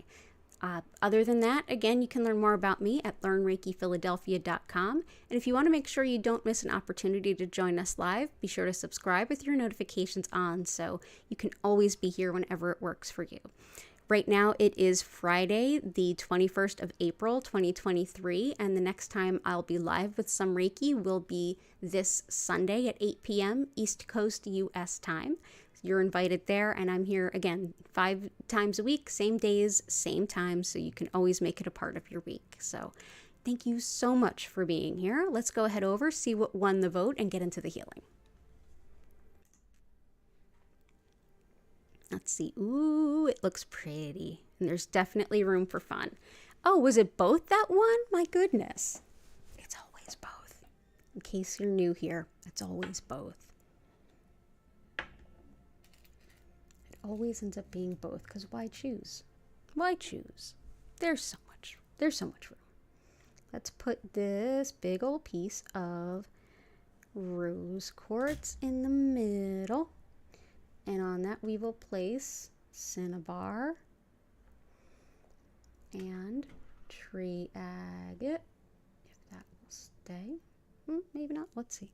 Other than that, again, you can learn more about me at learnreikiphiladelphia.com. And if you want to make sure you don't miss an opportunity to join us live, be sure to subscribe with your notifications on so you can always be here whenever it works for you. Right now, it is Friday, the 21st of April, 2023, and the next time I'll be live with some Reiki will be this Sunday at 8 p.m. East Coast U.S. time. You're invited there, and I'm here, again, 5 times a week, same days, same time, so you can always make it a part of your week. So thank you so much for being here. Let's go ahead over, see what won the vote, and get into the healing. Let's see. Ooh, it looks pretty. And there's definitely room for fun. Oh, was it both that one? My goodness. It's always both. In case you're new here, it's always both. It always ends up being both, because why choose? Why choose? There's so much room. Let's put this big old piece of rose quartz in the middle. And on that we will place cinnabar and tree agate, if that will stay. Maybe not. Let's see.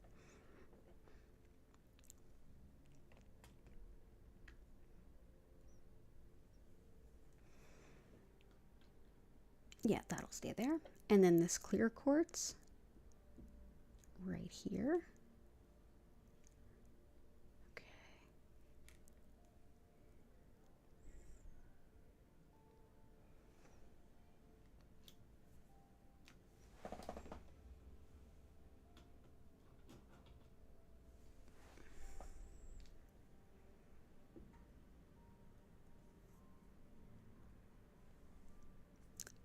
Yeah, that'll stay there. And then this clear quartz. right here. Okay.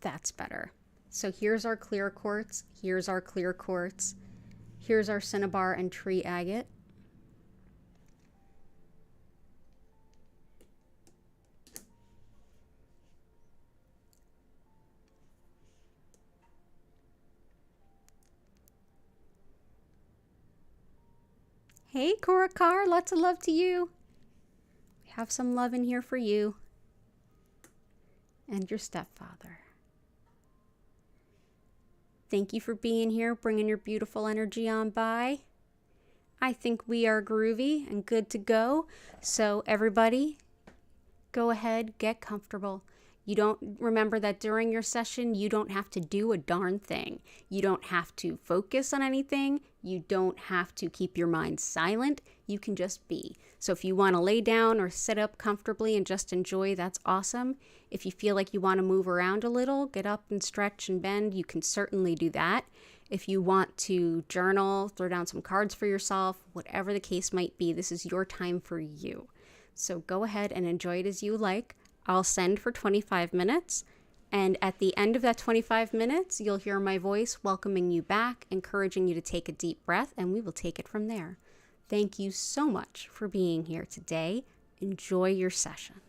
That's better. So here's our clear quartz, here's our clear quartz, here's our cinnabar and tree agate. Hey Korakar, lots of love to you. We have some love in here for you and your stepfather. Thank you for being here, bringing your beautiful energy on by. I think we are groovy and good to go. So everybody, go ahead, get comfortable. You don't remember that during your session, you don't have to do a darn thing. You don't have to focus on anything. You don't have to keep your mind silent. You can just be. So if you want to lay down or sit up comfortably and just enjoy, that's awesome. If you feel like you want to move around a little, get up and stretch and bend, you can certainly do that. If you want to journal, throw down some cards for yourself, whatever the case might be, this is your time for you. So go ahead and enjoy it as you like. I'll send for 25 minutes, and at the end of that 25 minutes, you'll hear my voice welcoming you back, encouraging you to take a deep breath, and we will take it from there. Thank you so much for being here today. Enjoy your session.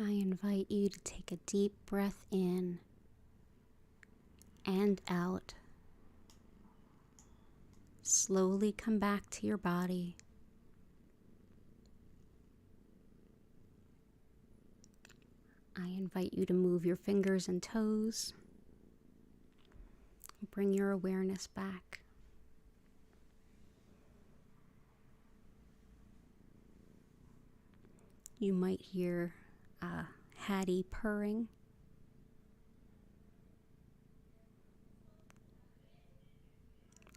I invite you to take a deep breath in and out. Slowly come back to your body. I invite you to move your fingers and toes. Bring your awareness back. You might hear Hattie purring.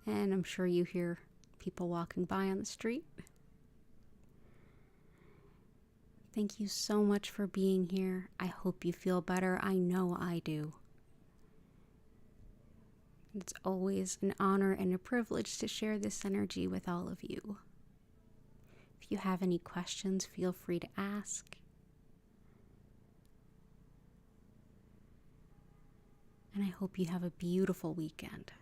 And I'm sure you hear people walking by on the street. Thank you so much for being here. I hope you feel better. I know I do. It's always an honor and a privilege to share this energy with all of you. If you have any questions, feel free to ask. And I hope you have a beautiful weekend.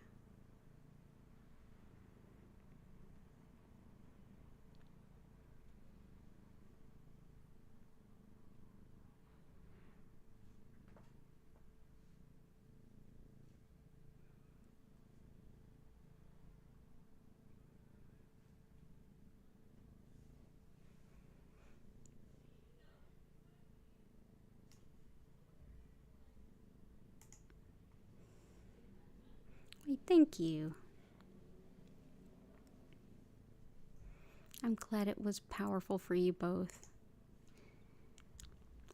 Thank you. I'm glad it was powerful for you both.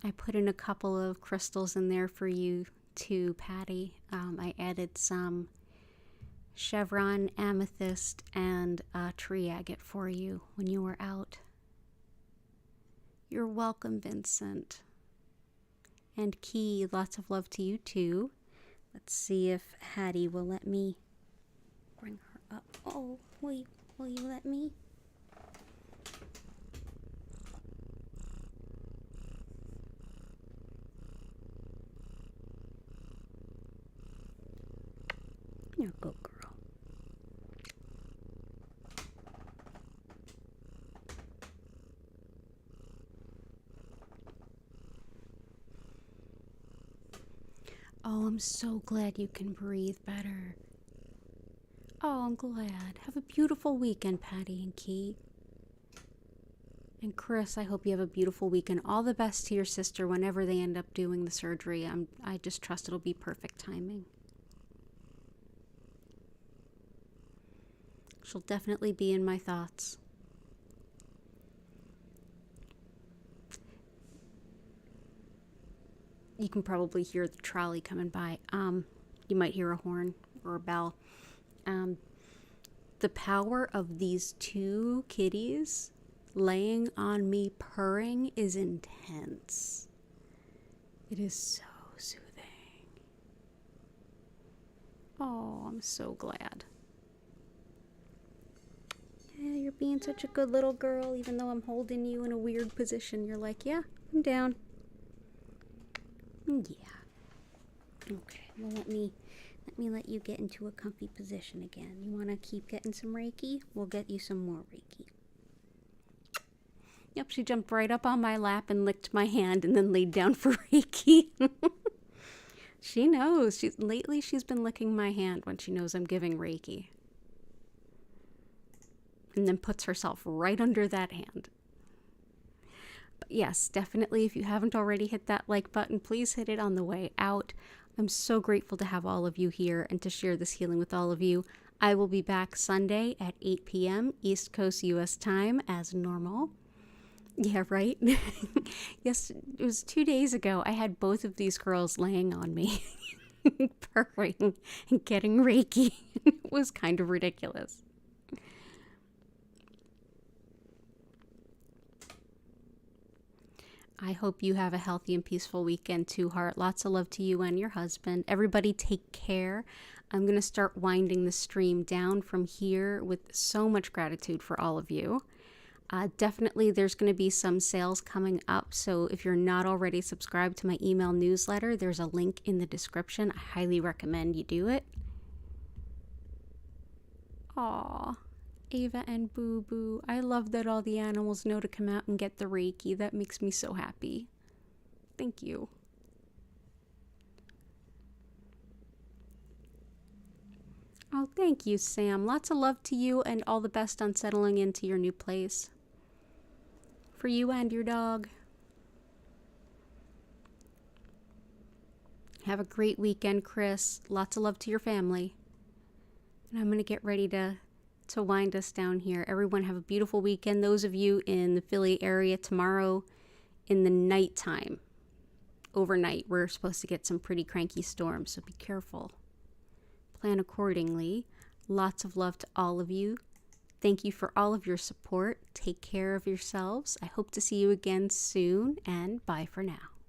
I put in a couple of crystals in there for you too, Patty. I added some chevron, amethyst, and tree agate for you when you were out. You're welcome, Vincent. And Key, lots of love to you too. Let's see if Hattie will let me bring her up. Oh, will you let me? You're a good girl. Oh, I'm so glad you can breathe better. Oh, I'm glad. Have a beautiful weekend, Patty and Key. And Chris, I hope you have a beautiful weekend. All the best to your sister whenever they end up doing the surgery. I just trust it'll be perfect timing. She'll definitely be in my thoughts. You can probably hear the trolley coming by. You might hear a horn or a bell. The power of these two kitties laying on me purring is intense. It is so soothing. Oh, I'm so glad. Yeah, you're being such a good little girl, even though I'm holding you in a weird position. You're like, yeah, I'm down. Yeah. Okay, well let me let you get into a comfy position again. You want to keep getting some Reiki? We'll get you some more Reiki. Yep, she jumped right up on my lap and licked my hand and then laid down for Reiki. She knows. Lately she's been licking my hand when she knows I'm giving Reiki. And then puts herself right under that hand. But yes, definitely, if you haven't already hit that like button, please hit it on the way out. I'm so grateful to have all of you here and to share this healing with all of you. I will be back Sunday at 8 p.m. East Coast U.S. time as normal. Yeah, right? Yes, it was 2 days ago. I had both of these girls laying on me, purring and getting Reiki. It was kind of ridiculous. I hope you have a healthy and peaceful weekend too, Heart. Lots of love to you and your husband. Everybody take care. I'm going to start winding the stream down from here with so much gratitude for all of you. Definitely there's going to be some sales coming up. So if you're not already subscribed to my email newsletter, there's a link in the description. I highly recommend you do it. Aww. Ava and Boo Boo. I love that all the animals know to come out and get the Reiki. That makes me so happy. Thank you. Oh, thank you, Sam. Lots of love to you and all the best on settling into your new place. For you and your dog. Have a great weekend, Chris. Lots of love to your family. And I'm going to get ready to wind us down here. Everyone have a beautiful weekend. Those of you in the Philly area, tomorrow in the nighttime, overnight, we're supposed to get some pretty cranky storms, so be careful. Plan accordingly. Lots of love to all of you. Thank you for all of your support. Take care of yourselves. I hope to see you again soon, and bye for now.